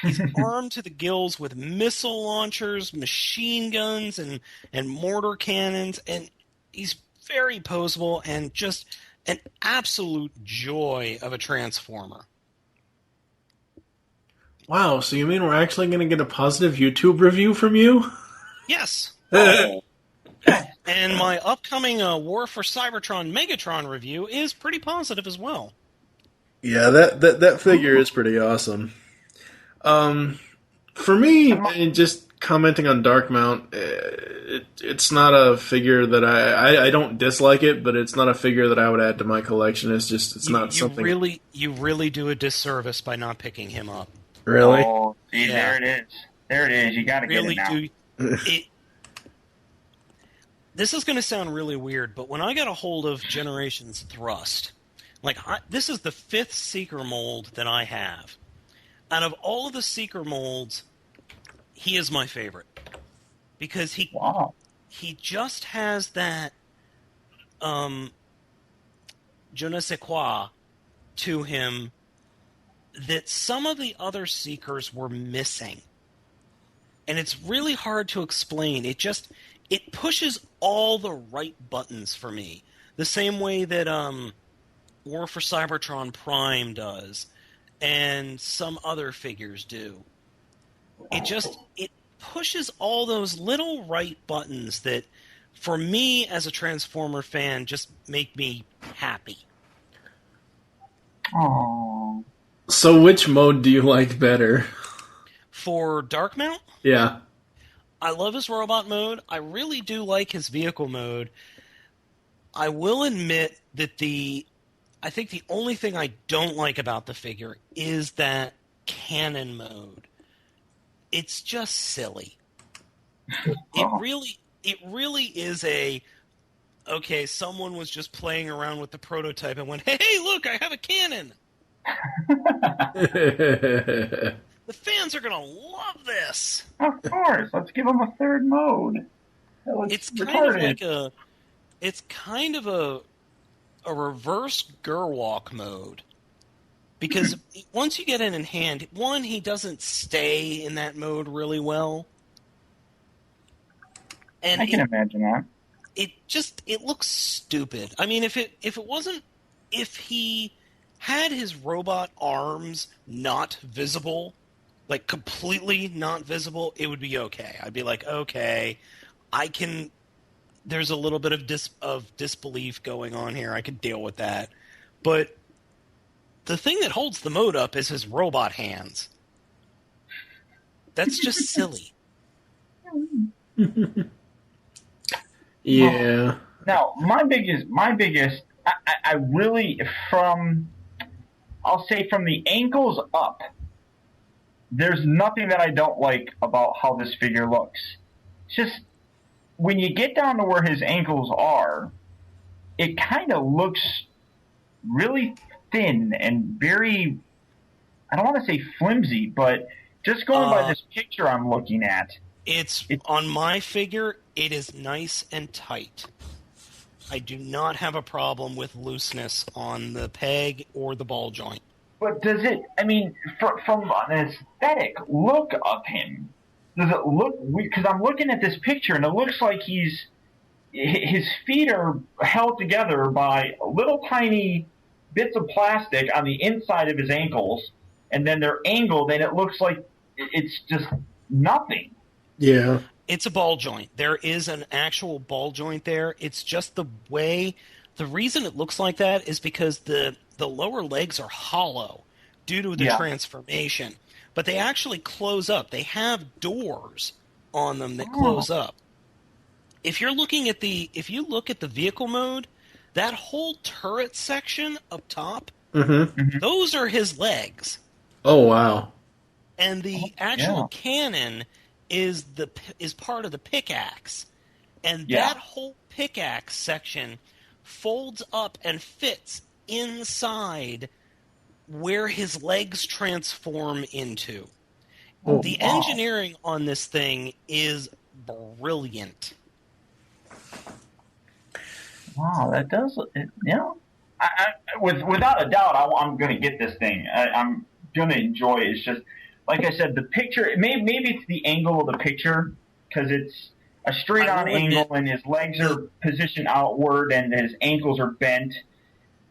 He's armed to the gills with missile launchers, machine guns, and mortar cannons, and he's very poseable and just an absolute joy of a Transformer. Wow, so you mean we're actually going to get a positive YouTube review from you? Yes. Oh. And my upcoming War for Cybertron Megatron review is pretty positive as well. Yeah, that figure is pretty awesome. For me, and just commenting on Darkmount, it's not a figure that I don't dislike it, but it's not a figure that I would add to my collection. It's not something. You really do a disservice by not picking him up. Really? Oh, see, Yeah. there it is. There it is. You got to get Really it now. do. This is going to sound really weird, but when I got a hold of Generations Thrust, this is the 5th Seeker mold that I have. Out of all of the Seeker molds, he is my favorite. Because he just has that je ne sais quoi to him that some of the other Seekers were missing. And it's really hard to explain. It pushes all the right buttons for me. The same way that War for Cybertron Prime does, and some other figures do. It pushes all those little right buttons that, for me as a Transformer fan, just make me happy. Oh. So which mode do you like better? For Darkmount, Yeah. I love his robot mode. I really do like his vehicle mode. I will admit that I think the only thing I don't like about the figure is that cannon mode. It's just silly. It really is okay, someone was just playing around with the prototype and went, hey, look, I have a cannon. The fans are going to love this. Of course. Let's give him a third mode. It's kind of a reverse Gerwalk mode. Because once you get it in hand, one, he doesn't stay in that mode really well. And I can imagine that. It looks stupid. I mean, if he had his robot arms not visible, like completely not visible, it would be okay. I'd be like, okay, there's a little bit of disbelief going on here. I could deal with that. But the thing that holds the mode up is his robot hands. That's just silly. Yeah. Now, my biggest, I really, I'll say from the ankles up, there's nothing that I don't like about how this figure looks. It's just, when you get down to where his ankles are, it kind of looks really thin and very, I don't want to say flimsy, but just going by this picture I'm looking at. It's on my figure, it is nice and tight. I do not have a problem with looseness on the peg or the ball joint. But does it, I mean, from an aesthetic look of him, does it look weird? Because I'm looking at this picture and it looks like his feet are held together by little tiny bits of plastic on the inside of his ankles, and then they're angled, and it looks like it's just nothing. Yeah. It's a ball joint. There is an actual ball joint there. It's just the reason it looks like that is because the lower legs are hollow due to the transformation. But they actually close up. They have doors on them that close up. If you look at the vehicle mode, that whole turret section up top, those are his legs. Oh, wow. And the actual cannon is part of the pickaxe. And that whole pickaxe section folds up and fits inside where his legs transform into. The engineering on this thing is brilliant. Wow, that does, without a doubt, I'm going to get this thing. I'm going to enjoy it. It's just, like I said, the picture, maybe it's the angle of the picture, because it's a straight-on angle, and his legs are positioned outward, and his ankles are bent.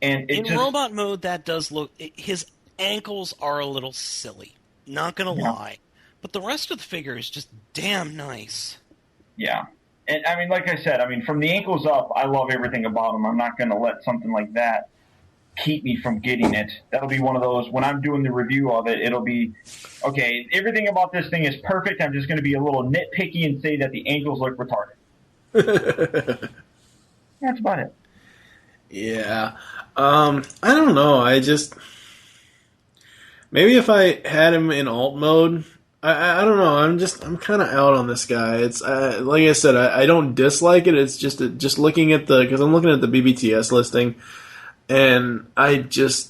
And in robot mode, that does look... His ankles are a little silly. Not going to lie. But the rest of the figure is just damn nice. Yeah. And, I mean, like I said, from the ankles up, I love everything about him. I'm not going to let something like that keep me from getting it. That'll be one of those, when I'm doing the review of it, it'll be, okay, everything about this thing is perfect. I'm just going to be a little nitpicky and say that the ankles look retarded. That's about it. Yeah. I don't know. Maybe if I had him in alt mode, I don't know. I'm kind of out on this guy. It's like I said, I don't dislike it. It's just looking at because I'm looking at the BBTS listing, and I don't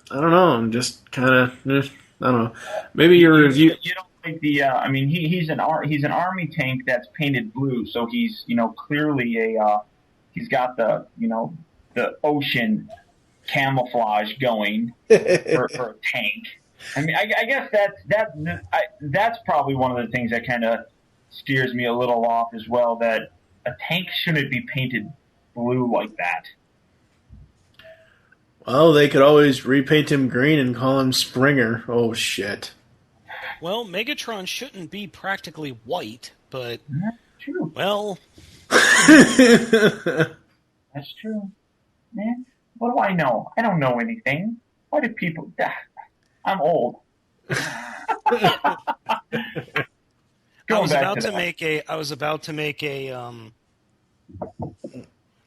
know. I'm just kind of, I don't know. Maybe your review. You don't like the? He's an army tank that's painted blue, so he's clearly he's got the ocean camouflage going for a tank. I guess that's probably one of the things that kind of steers me a little off as well, that a tank shouldn't be painted blue like that. Well, they could always repaint him green and call him Springer. Oh, shit. Well, Megatron shouldn't be practically white, but... That's true. Well... That's true. Man, what do I know? I don't know anything. Why do people... I'm old. I was about to make a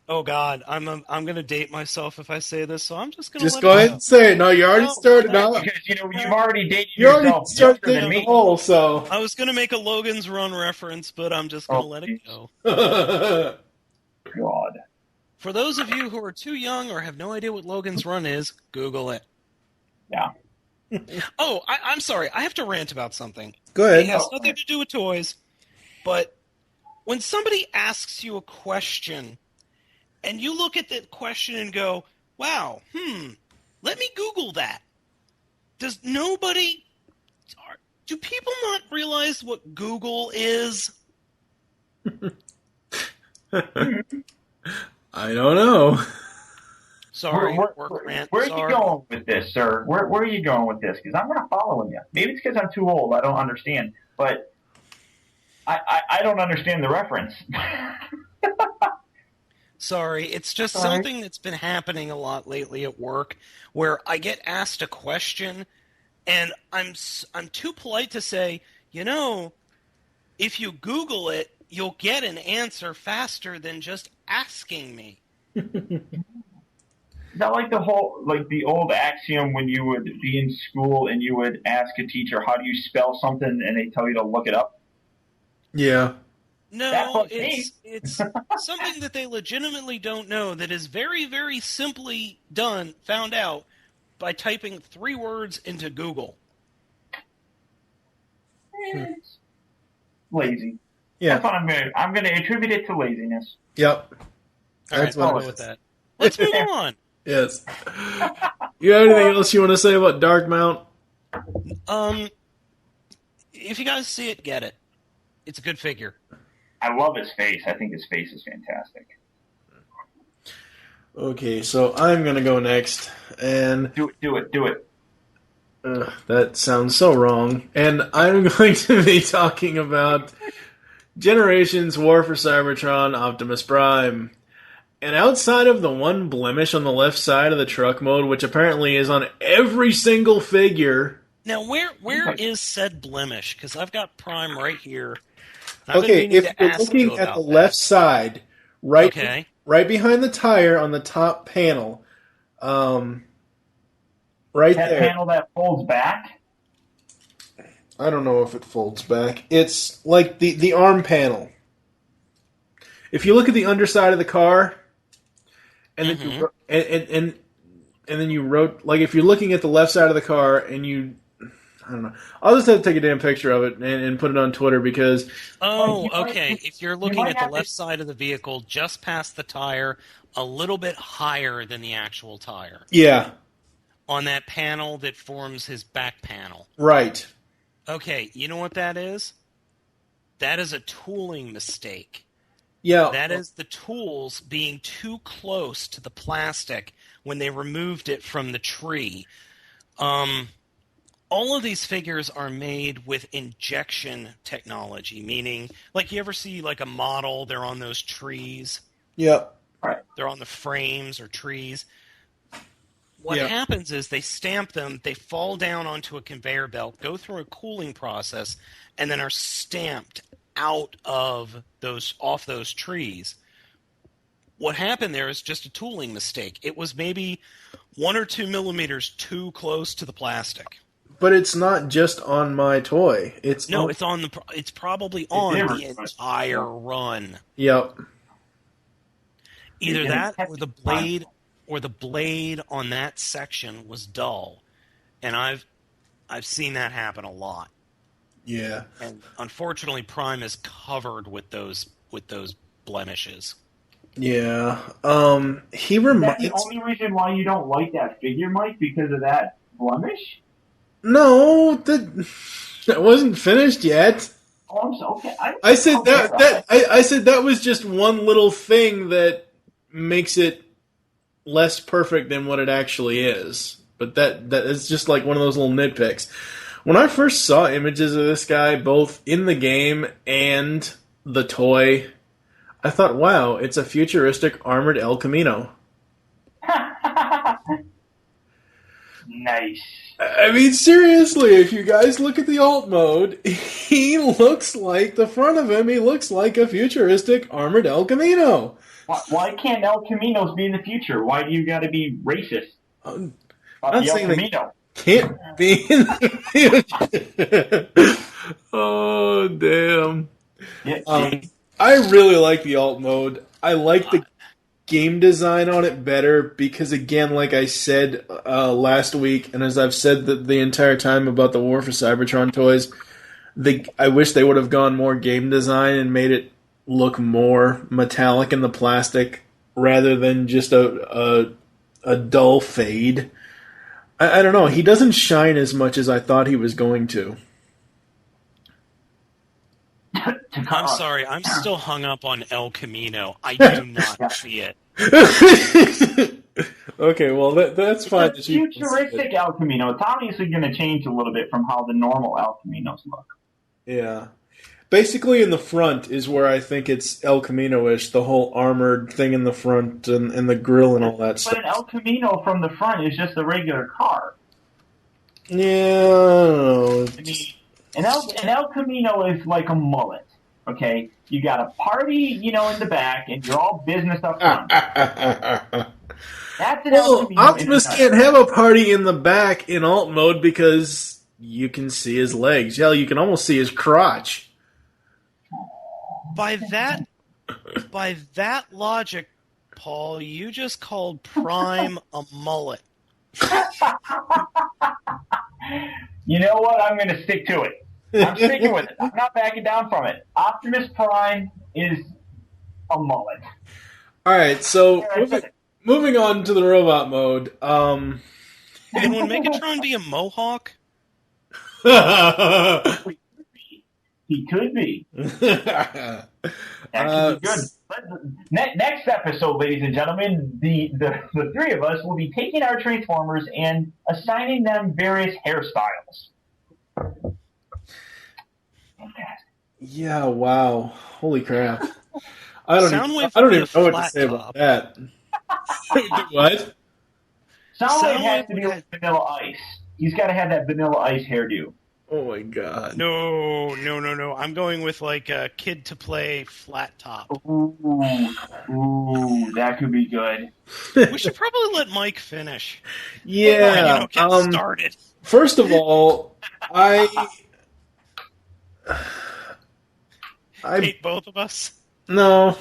oh God, I'm going to date myself if I say this, so I'm just going to go ahead and say it. No, you already started out. Because you've already dated yourself younger than me. So I was going to make a Logan's Run reference, but I'm just going to let it go. God. For those of you who are too young or have no idea what Logan's Run is, Google it. Yeah. Oh, I'm sorry. I have to rant about something. Go ahead. It has nothing to do with toys, but when somebody asks you a question and you look at the question and go, wow, let me Google that. Do people not realize what Google is? I don't know. Sorry, where are you going with this, sir? Where are you going with this? Because I'm not following you. Maybe it's because I'm too old. I don't understand. But I don't understand the reference. Sorry, it's just something that's been happening a lot lately at work, where I get asked a question, and I'm too polite to say, if you Google it, you'll get an answer faster than just asking me. Is that like the old axiom when you would be in school and you would ask a teacher, how do you spell something, and they tell you to look it up? Yeah. No, it's something that they legitimately don't know that is very, very simply found out by typing 3 words into Google. Lazy. Yeah. That's what I'm gonna attribute it to laziness. Yep. That's what I'll go with that. Let's move on. Yes. You have anything else you want to say about Darkmount? If you guys see it, get it. It's a good figure. I love his face. I think his face is fantastic. Okay, so I'm going to go next. And Do it. That sounds so wrong. And I'm going to be talking about Generations War for Cybertron Optimus Prime. And outside of the one blemish on the left side of the truck mode, which apparently is on every single figure... Now, where is said blemish? Because I've got Prime right here. Okay, if you're looking at the left side, right behind the tire on the top panel, right that there. That panel that folds back? I don't know if it folds back. It's like the arm panel. If you look at the underside of the car, and then you, and then you wrote, like, if you're looking at the left side of the car and you, I don't know. I'll just have to take a damn picture of it and put it on Twitter because... Oh, okay. If you're looking at the left side of the vehicle, just past the tire, a little bit higher than the actual tire. Yeah. On that panel that forms his back panel. Right. Okay, you know what that is? That is a tooling mistake. Yeah. That is the tools being too close to the plastic when they removed it from the tree. All of these figures are made with injection technology, meaning, like, you ever see like a model, they're on those trees, Yep. Right. they're on the frames or trees. What Yeah. happens is they stamp them, they fall down onto a conveyor belt, go through a cooling process, and then are stamped out of off those trees. What happened there is just a tooling mistake. It was maybe 1 or 2 millimeters too close to the plastic. But it's not just on my toy. It's probably on the entire run. Yep. Either that or the blade on that section was dull. And I've seen that happen a lot. Yeah. And unfortunately Prime is covered with those blemishes. Yeah. Is that the only reason why you don't like that figure, Mike? Because of that blemish? No, that wasn't finished yet. Oh, I'm so okay. I said I said that was just one little thing that makes it less perfect than what it actually is. But that is just like one of those little nitpicks. When I first saw images of this guy, both in the game and the toy, I thought, wow, it's a futuristic armored El Camino. Nice. I mean, seriously, if you guys look at the alt mode, he looks like, the front of him, he looks like a futuristic armored El Camino. Why can't El Caminos be in the future? Why do you got to be racist? I'm The saying El Camino. can't be in the future. Oh, damn. Yeah, I really like the alt mode. I like the game design on it better because, again, like I said last week, and as I've said the entire time about the War for Cybertron toys, I wish they would have gone more game design and made it look more metallic in the plastic rather than just a dull fade. I don't know. He doesn't shine as much as I thought he was going to. I'm sorry, I'm still hung up on El Camino. I do not see it. Okay, well, that's fine. It's a futuristic El Camino. It's obviously going to change a little bit from how the normal El Caminos look. Yeah. Basically, in the front is where I think it's El Camino-ish, the whole armored thing in the front and the grill and all that stuff. But an El Camino from the front is just a regular car. Yeah, I don't know. I mean, an El Camino is like a mullet. Okay, you got a party, in the back, and you're all business up front. That's an El Camino. Optimus can't have a party in the back in alt mode because you can see his legs. Hell, you can almost see his crotch. By that logic, Paul, you just called Prime a mullet. You know what? I'm going to stick to it. I'm sticking with it. I'm not backing down from it. Optimus Prime is a mullet. All right, so moving on to the robot mode. Can Megatron be a mohawk? He could be. That could be good. Next episode, ladies and gentlemen, the three of us will be taking our Transformers and assigning them various hairstyles. Yeah, wow. Holy crap. I don't even know what to say about that. Do what? Soundwave has to be like Vanilla Ice. He's got to have that Vanilla Ice hairdo. Oh my god. No. I'm going with like a kid to play flat top. Ooh, that could be good. We should probably let Mike finish. Yeah. Get started. First of all, I hate both of us. No,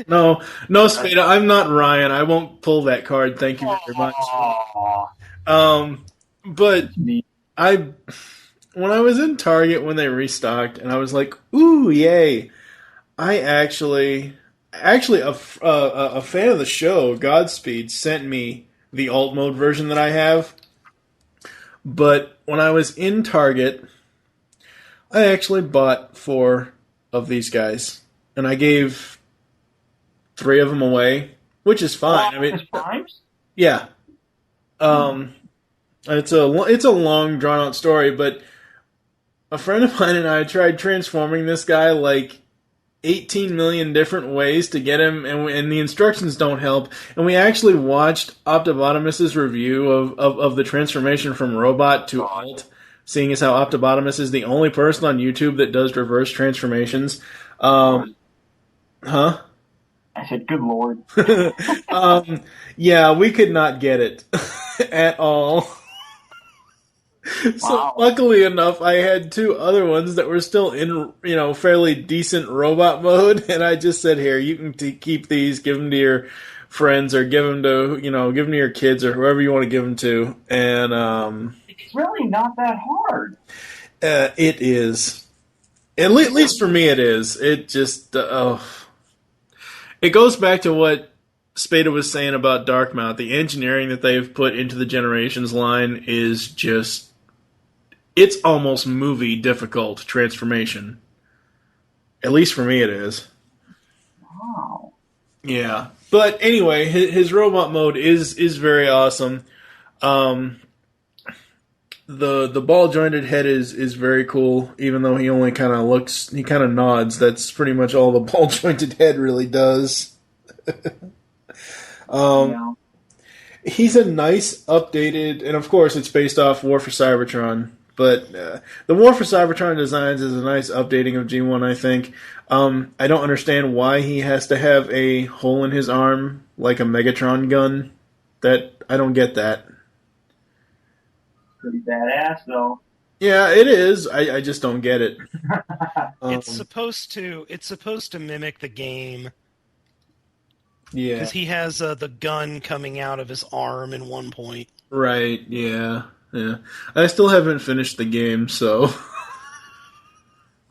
Spada. I'm not Ryan. I won't pull that card. Thank you very much. But when I was in Target when they restocked, and I was like, "Ooh, yay!" I actually a fan of the show, Godspeed, sent me the alt mode version that I have. But when I was in Target, I actually bought 4 of these guys, and I gave 3 of them away, which is fine. I mean, Primes? yeah. It's a long drawn out story, but a friend of mine and I tried transforming this guy like 18 million different ways to get him, and the instructions don't help. And we actually watched Optibotimus's review of the transformation from robot to alt, seeing as how Optibotimus is the only person on YouTube that does reverse transformations. Huh? I said, good Lord. Yeah, we could not get it at all. So Wow. luckily enough, I had 2 other ones that were still in, fairly decent robot mode, and I just said, "Here, you can keep these, give them to your friends, or give them to your kids, or whoever you want to give them to." And It's really not that hard. it is, at least for me, it is. It just, it goes back to what Spada was saying about Darkmount. The engineering that they've put into the Generations line is just. It's almost movie difficult transformation. At least for me it is. Wow. Yeah. But anyway, his robot mode is very awesome. The ball jointed head is very cool, even though he only kind of nods. That's pretty much all the ball jointed head really does. Yeah. He's a nice updated, and of course it's based off War for Cybertron. But the War for Cybertron designs is a nice updating of G1, I think. I don't understand why he has to have a hole in his arm like a Megatron gun. I don't get that. Pretty badass, though. Yeah, it is. I just don't get it. It's supposed to mimic the game. Yeah. Because he has the gun coming out of his arm in one point. Right, yeah. Yeah, I still haven't finished the game, so.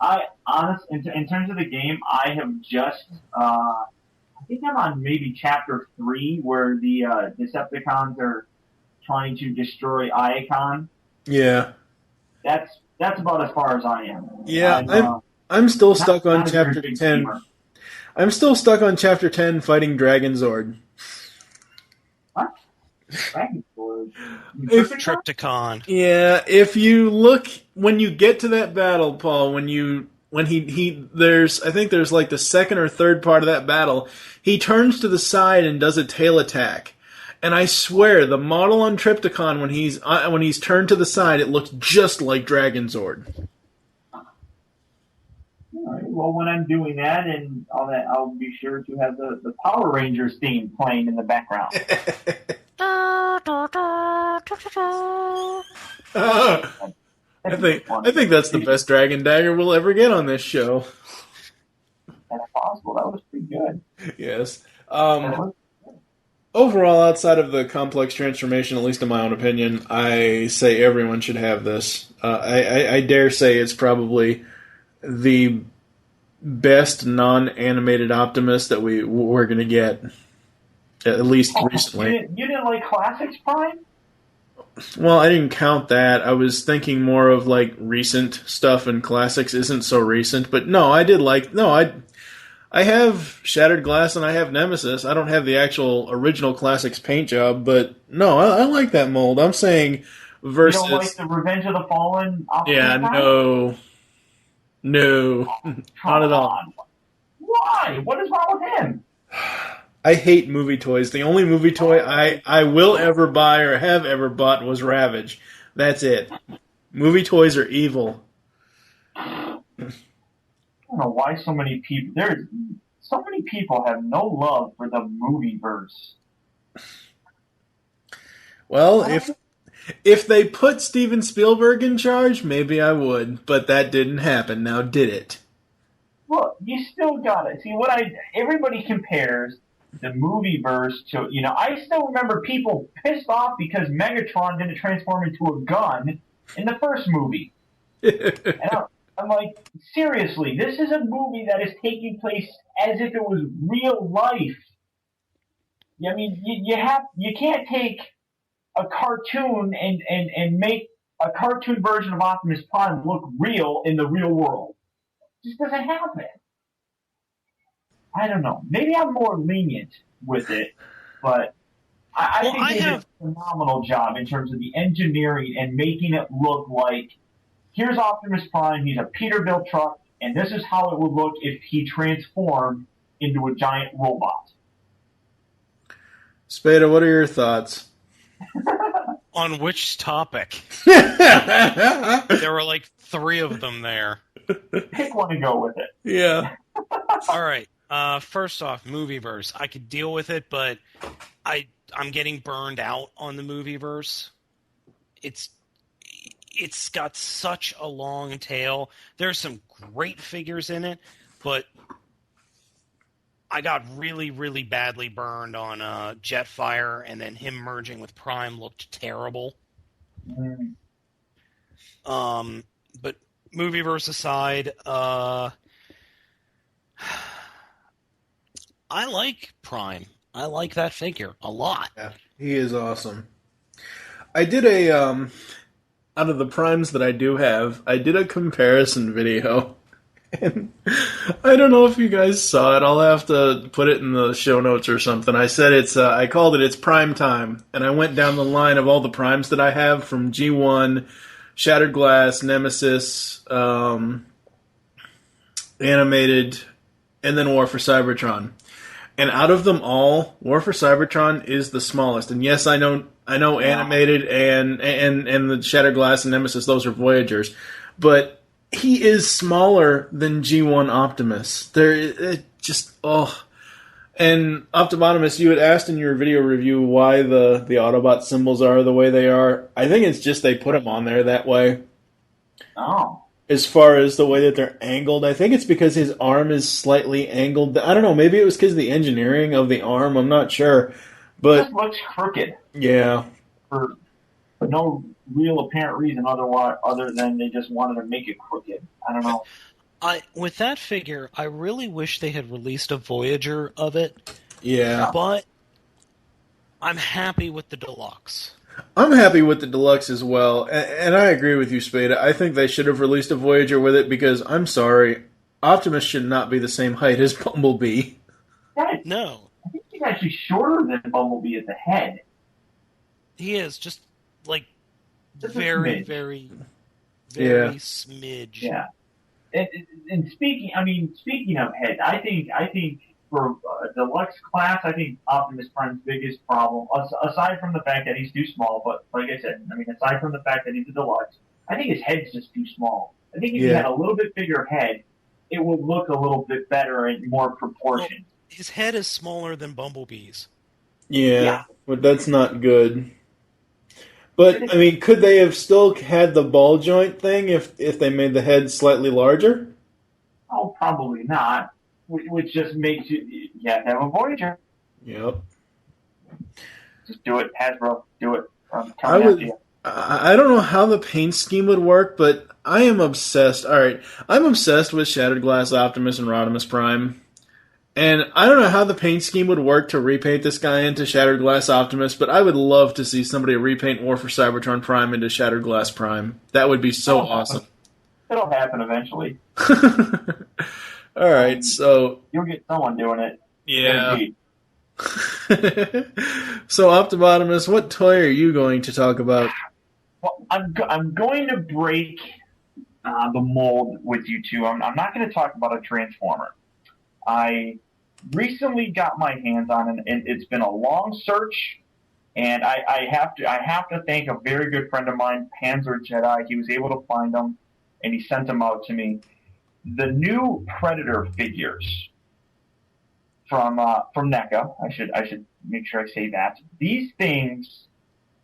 In terms of the game, I have just, I think I'm on maybe chapter 3 where the Decepticons are trying to destroy Iacon. Yeah. That's about as far as I am. Yeah, I'm still stuck on chapter 10. Gamer. I'm still stuck on chapter 10 fighting Dragonzord. What? Dragonzord? Triptychon. Yeah, if you look when you get to that battle, Paul, when there's I think there's like the second or third part of that battle, he turns to the side and does a tail attack. And I swear, the model on Triptychon when he's turned to the side, it looks just like Dragonzord. All right, well, when I'm doing that and all that, I'll be sure to have the Power Rangers theme playing in the background. I think that's the best Dragon Dagger we'll ever get on this show. That's possible. That was pretty good. Yes. Overall, outside of the complex transformation, at least in my own opinion, I say everyone should have this. I dare say it's probably the best non-animated Optimus that we're going to get, at least recently. You didn't like Classics Prime? Well, I didn't count that. I was thinking more of like recent stuff, and Classics isn't so recent. But no, I did like... No, I have Shattered Glass and I have Nemesis. I don't have the actual original Classics paint job, but no, I like that mold. I'm saying versus... You don't like the Revenge of the Fallen Optimus Yeah, Prime? No, not at all. Why? What is wrong with him? I hate movie toys. The only movie toy I will ever buy or have ever bought was Ravage. That's it. Movie toys are evil. I don't know why so many people have no love for the movieverse. Well, if they put Steven Spielberg in charge, maybe I would, but that didn't happen. Now, did it? Well, you still got it. See, everybody compares the movieverse to, I still remember people pissed off because Megatron didn't transform into a gun in the first movie. And I'm like, seriously, this is a movie that is taking place as if it was real life. I mean, you can't take a cartoon and make a cartoon version of Optimus Prime look real in the real world? It just doesn't happen. I don't know. Maybe I'm more lenient with it, but I think they did a phenomenal job in terms of the engineering and making it look like, here's Optimus Prime, he's a Peterbilt truck, and this is how it would look if he transformed into a giant robot. Spada, what are your thoughts? On which topic? There were like 3 of them there. Pick one and go with it. Yeah. All right. First off, Movieverse. I could deal with it, but I'm getting burned out on the Movieverse. It's got such a long tail. There's some great figures in it, but I got really, really badly burned on Jetfire, and then him merging with Prime looked terrible. But Movieverse aside, I like Prime. I like that figure a lot. Yeah, he is awesome. I did out of the Primes that I do have, I did a comparison video. And I don't know if you guys saw it. I'll have to put it in the show notes or something. I said I called it Prime Time. And I went down the line of all the Primes that I have from G1, Shattered Glass, Nemesis, Animated, and then War for Cybertron. And out of them all, War for Cybertron is the smallest. And yes, I know Animated and the Shattered Glass and Nemesis, those are Voyagers. But he is smaller than G1 Optimus. And Optibotimus, you had asked in your video review why the Autobot symbols are the way they are. I think it's just they put them on there that way. Oh. As far as the way that they're angled, I think it's because his arm is slightly angled. I don't know, maybe it was because of the engineering of the arm, I'm not sure. But it just looks crooked. Yeah. For no real apparent reason other than they just wanted to make it crooked. I don't know. With that figure, I really wish they had released a Voyager of it. Yeah. But I'm happy with the Deluxe. I'm happy with the Deluxe as well, and I agree with you, Spada. I think they should have released a Voyager with it because, I'm sorry, Optimus should not be the same height as Bumblebee. No. I think he's actually shorter than Bumblebee at the head. He is, just like Just very, very, very smidge. Yeah. And speaking of head, I think for Deluxe class, I think Optimus Prime's biggest problem, aside from the fact that he's too small, but like I said, aside from the fact that he's a Deluxe, I think his head's just too small. I think if he had a little bit bigger head, it would look a little bit better and more proportioned. Well, his head is smaller than Bumblebee's. Yeah, but that's not good. But, could they have still had the ball joint thing if they made the head slightly larger? Oh, probably not. Which just makes you have to have a Voyager. Yep. Just do it, Hasbro. Do it. I don't know how the paint scheme would work, but I am obsessed. All right, I'm obsessed with Shattered Glass Optimus and Rodimus Prime. And I don't know how the paint scheme would work to repaint this guy into Shattered Glass Optimus, but I would love to see somebody repaint War for Cybertron Prime into Shattered Glass Prime. That would be so awesome. It'll happen eventually. All right, so you'll get someone doing it. Yeah. So, Optibotimus, what toy are you going to talk about? Well, I'm going to break the mold with you two. I'm not going to talk about a Transformer. I recently got my hands on it, and it's been a long search. And I have to thank a very good friend of mine, Panzer Jedi. He was able to find them, and he sent them out to me. The new Predator figures from NECA. I should make sure I say that. These things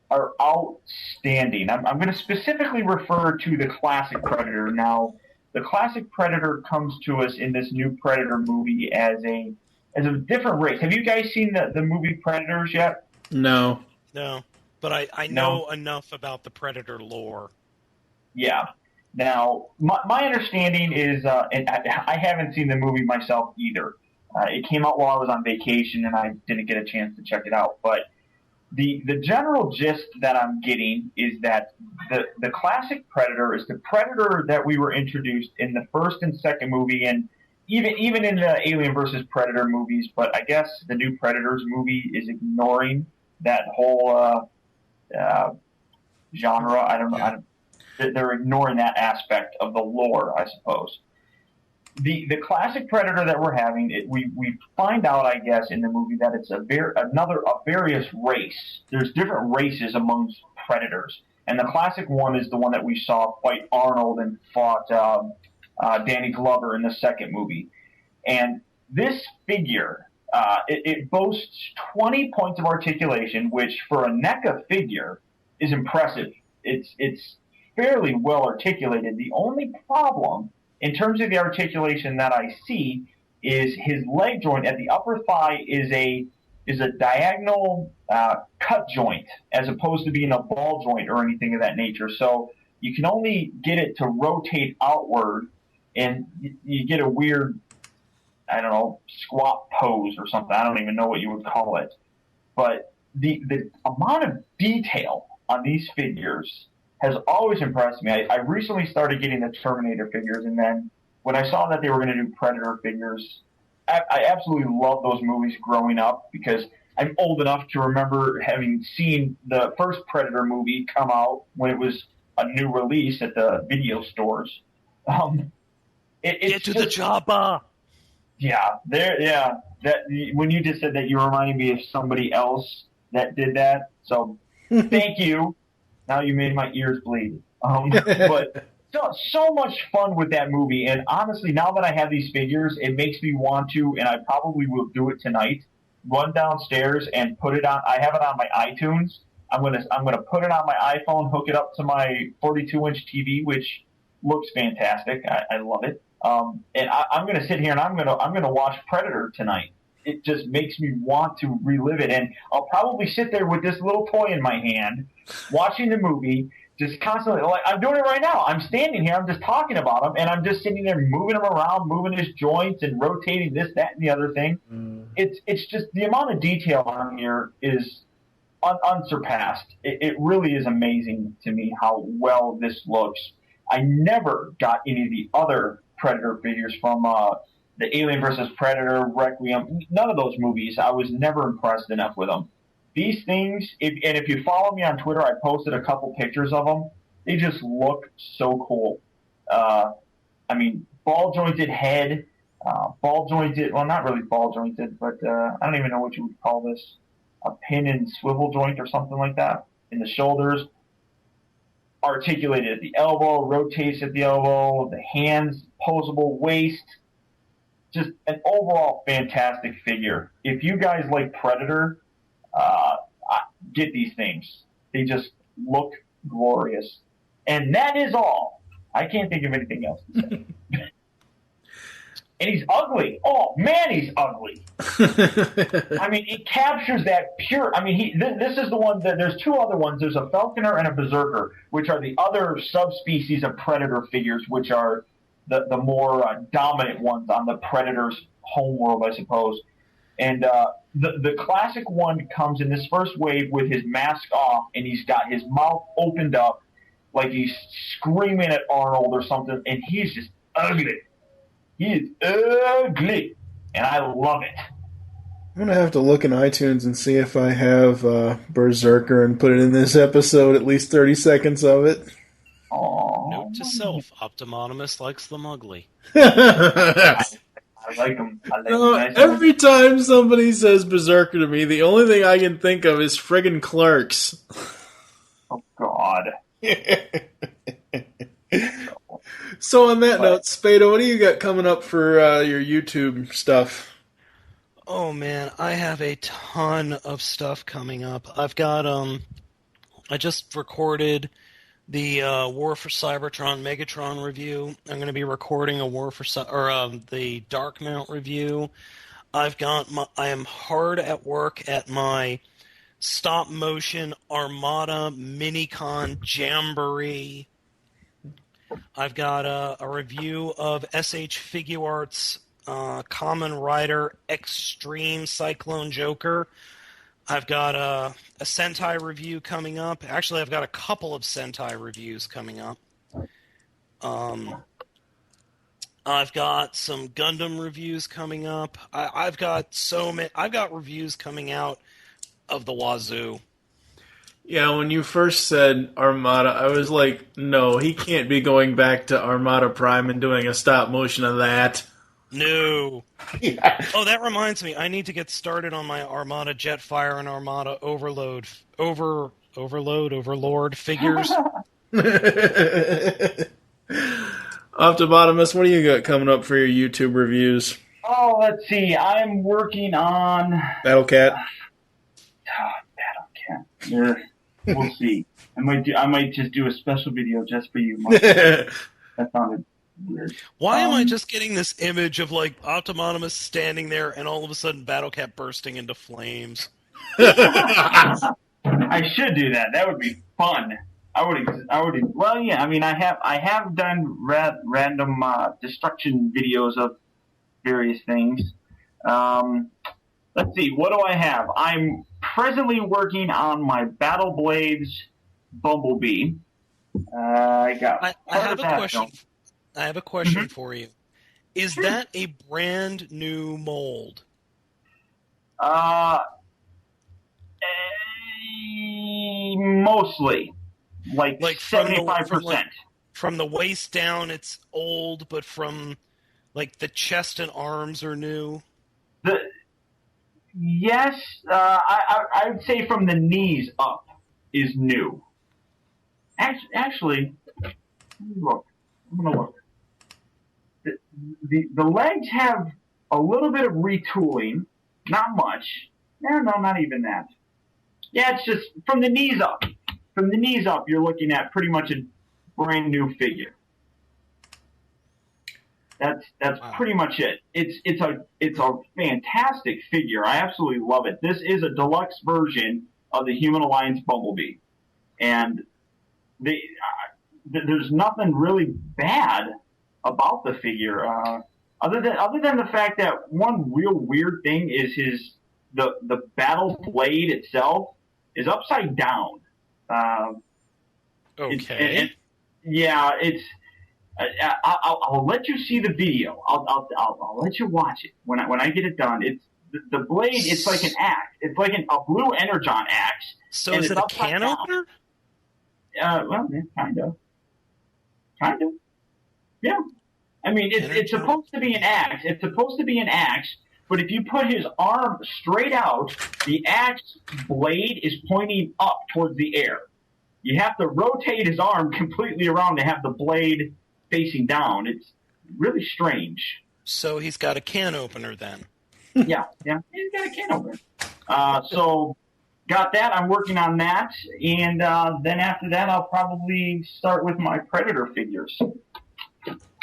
are outstanding. I'm going to specifically refer to the classic Predator. Now, the classic Predator comes to us in this new Predator movie as a different race. Have you guys seen the movie Predators yet? No. No. But I know enough about the Predator lore. Yeah. Now, my understanding is, and I haven't seen the movie myself either. It came out while I was on vacation, and I didn't get a chance to check it out. But The general gist that I'm getting is that the classic Predator is the Predator that we were introduced in the first and second movie, and even in the Alien versus Predator movies. But I guess the new Predators movie is ignoring that whole genre. I don't know. They're ignoring that aspect of the lore, I suppose. The classic Predator that we're having, we find out, I guess, in the movie that it's a various race. There's different races amongst Predators, and the classic one is the one that we saw fight Arnold and fought Danny Glover in the second movie. And this figure, it boasts 20 points of articulation, which for a NECA figure is impressive. It's fairly well articulated. The only problem in terms of the articulation that I see is his leg joint at the upper thigh is a diagonal cut joint as opposed to being a ball joint or anything of that nature. So you can only get it to rotate outward, and you get a weird, I don't know, squat pose or something. I don't even know what you would call it. But the amount of detail on these figures has always impressed me. I recently started getting the Terminator figures, and then when I saw that they were going to do Predator figures, I absolutely loved those movies growing up because I'm old enough to remember having seen the first Predator movie come out when it was a new release at the video stores. Get to the chopper! Yeah, when you just said that, you reminded me of somebody else that did that. So thank you. Now you made my ears bleed. But so much fun with that movie. And honestly, now that I have these figures, it makes me want to, and I probably will do it tonight, run downstairs and put it on. I have it on my iTunes. I'm gonna put it on my iPhone, hook it up to my 42-inch TV, which looks fantastic. I love it. And I'm gonna sit here and I'm gonna watch Predator tonight. It just makes me want to relive it. And I'll probably sit there with this little toy in my hand, watching the movie, just constantly, like I'm doing it right now. I'm standing here, I'm just talking about him, and I'm just sitting there moving him around, moving his joints and rotating this, that, and the other thing. It's just the amount of detail on here is unsurpassed. It really is amazing to me how well this looks. I never got any of the other Predator figures from the Alien vs. Predator, Requiem, none of those movies. I was never impressed enough with them. These things, if you follow me on Twitter, I posted a couple pictures of them. They just look so cool. I mean, ball-jointed head, ball-jointed, well, not really ball-jointed, but I don't even know what you would call this, a pin and swivel joint or something like that in the shoulders. Articulated at the elbow, rotates at the elbow, the hands, posable waist. Just an overall fantastic figure. If you guys like Predator, get these things. They just look glorious. And that is all. I can't think of anything else to say. And he's ugly. Oh, man, he's ugly. I mean, it captures that pure... I mean, this is the one that... There's two other ones. There's a Falconer and a Berserker, which are the other subspecies of Predator figures, which are the more dominant ones on the Predator's homeworld, I suppose. And the classic one comes in this first wave with his mask off, and he's got his mouth opened up like he's screaming at Arnold or something, and he's just ugly. He is ugly, and I love it. I'm going to have to look in iTunes and see if I have Berserker and put it in this episode, at least 30 seconds of it. Aww. Note to self, Optibotimus likes them ugly. I like them. Every time somebody says Berserker to me, the only thing I can think of is friggin' Clerks. Oh, God. So on that note, Spada, what do you got coming up for your YouTube stuff? Oh man, I have a ton of stuff coming up. I've got I just recorded the War for Cybertron Megatron review. I'm going to be recording a the Darkmount review. I am hard at work at my stop motion Armada Minicon Jamboree. I've got a review of SH Figuarts Common Rider Extreme Cyclone Joker. I've got a Sentai review coming up. Actually, I've got a couple of Sentai reviews coming up. I've got some Gundam reviews coming up. I've got so many. I've got reviews coming out of the wazoo. Yeah, when you first said Armada, I was like, no, he can't be going back to Armada Prime and doing a stop motion of that. No. Yeah. Oh, that reminds me. I need to get started on my Armada Jetfire and Armada Overlord figures. Optibotimus, what do you got coming up for your YouTube reviews? Oh, let's see. I'm working on Battle Cat. Battle Cat. Yeah, we'll see. I might just do a special video just for you, Mark. That sounded weird. Why am I just getting this image of like Optibotimus standing there and all of a sudden Battle Cat bursting into flames? I should do that. That would be fun. I would. Well, yeah. I mean, I have done random destruction videos of various things. Let's see. What do I have? I'm presently working on my Battle Blades Bumblebee. I have a question. I have a question for you. Is that a brand new mold? Mostly. Like 75%. From the waist down, it's old, but from like the chest and arms are new. Yes, I would say from the knees up is new. Actually, look. I'm gonna look. The legs have a little bit of retooling, not much. No, not even that. Yeah, it's just from the knees up. From the knees up, you're looking at pretty much a brand new figure. That's Wow. pretty much it. It's a fantastic figure. I absolutely love it. This is a deluxe version of the Human Alliance Bumblebee, and there's nothing really bad about the figure, other than the fact that one real weird thing is the battle blade itself is upside down. Okay. I'll let you see the video. I'll let you watch it when I get it done. It's the blade. It's like an axe. It's like a blue energon axe. So is it a can opener? Well, yeah, kind of. Yeah. I mean, it's supposed to be an axe. It's supposed to be an axe. But if you put his arm straight out, the axe blade is pointing up towards the air. You have to rotate his arm completely around to have the blade facing down. It's really strange. So he's got a can opener then. Yeah, he's got a can opener. So got that. I'm working on that, and then after that, I'll probably start with my Predator figures.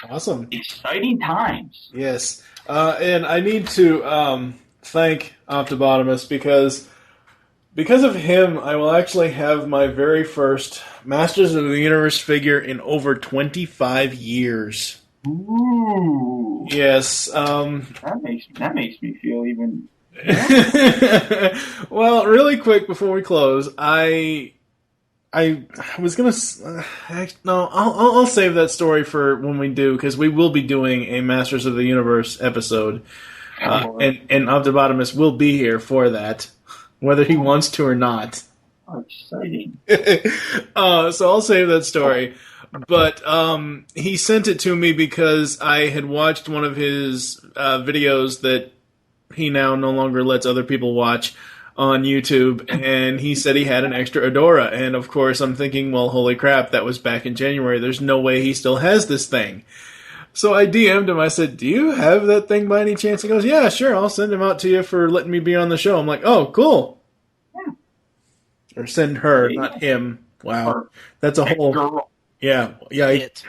Awesome. Exciting times. Yes. And I need to thank Optibotimus because of him, I will actually have my very first Masters of the Universe figure in over 25 years. Ooh. Yes. That makes me feel even. Well, really quick before we close, I was gonna no, I'll save that story for when we do, because we will be doing a Masters of the Universe episode, and Optibotimus will be here for that, whether he wants to or not. Oh, exciting! So I'll save that story. But he sent it to me because I had watched one of his videos that he now no longer lets other people watch on YouTube, and he said he had an extra Adora, and of course I'm thinking, well, holy crap, that was back in January, there's no way he still has this thing. So I DM'd him, I said, do you have that thing by any chance? He goes, yeah, sure, I'll send him out to you for letting me be on the show. I'm like, oh, cool. Yeah. Or send her, not him. Wow. That's a whole... Girl. Yeah. It.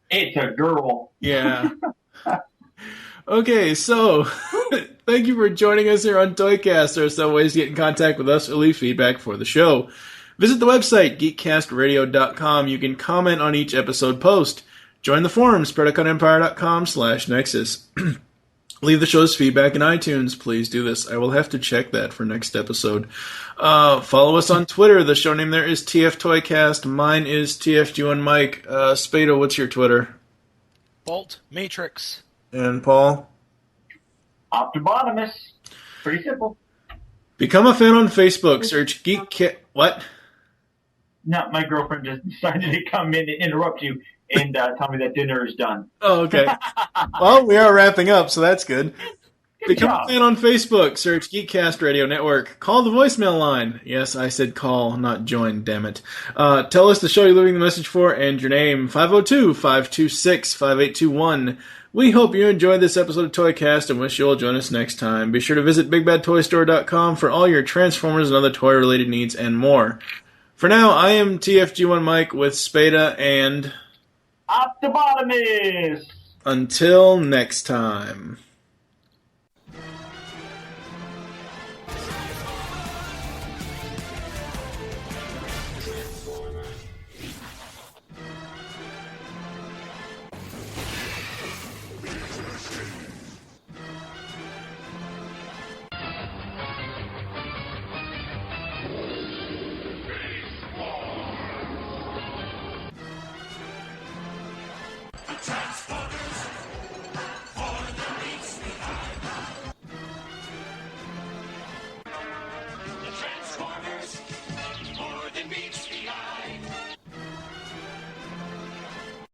It's a girl. Yeah. Okay, so thank you for joining us here on ToyCast. There are some ways to get in contact with us or leave feedback for the show. Visit the website, geekcastradio.com. You can comment on each episode post. Join the forums, PredaconEmpire.com/Nexus. Leave the show's feedback in iTunes. Please do this. I will have to check that for next episode. Follow us on Twitter. The show name there is TF ToyCast. Mine is TFG1Mike. Spada, what's your Twitter? Baltmatrix. And Paul? Optibotimus. Pretty simple. Become a fan on Facebook. Search What? No, my girlfriend just decided to come in and interrupt you and tell me that dinner is done. Oh, okay. Well, we are wrapping up, so that's good. Become job. a fan on Facebook. Search Geekcast Radio Network. Call the voicemail line. Yes, I said call, not join, damn it. Tell us the show you're leaving the message for and your name. 502-526-5821. We hope you enjoyed this episode of ToyCast and wish you'll join us next time. Be sure to visit BigBadToyStore.com for all your Transformers and other toy-related needs and more. For now, I am TFG1Mike with Spada and... Optibotimus! Until next time.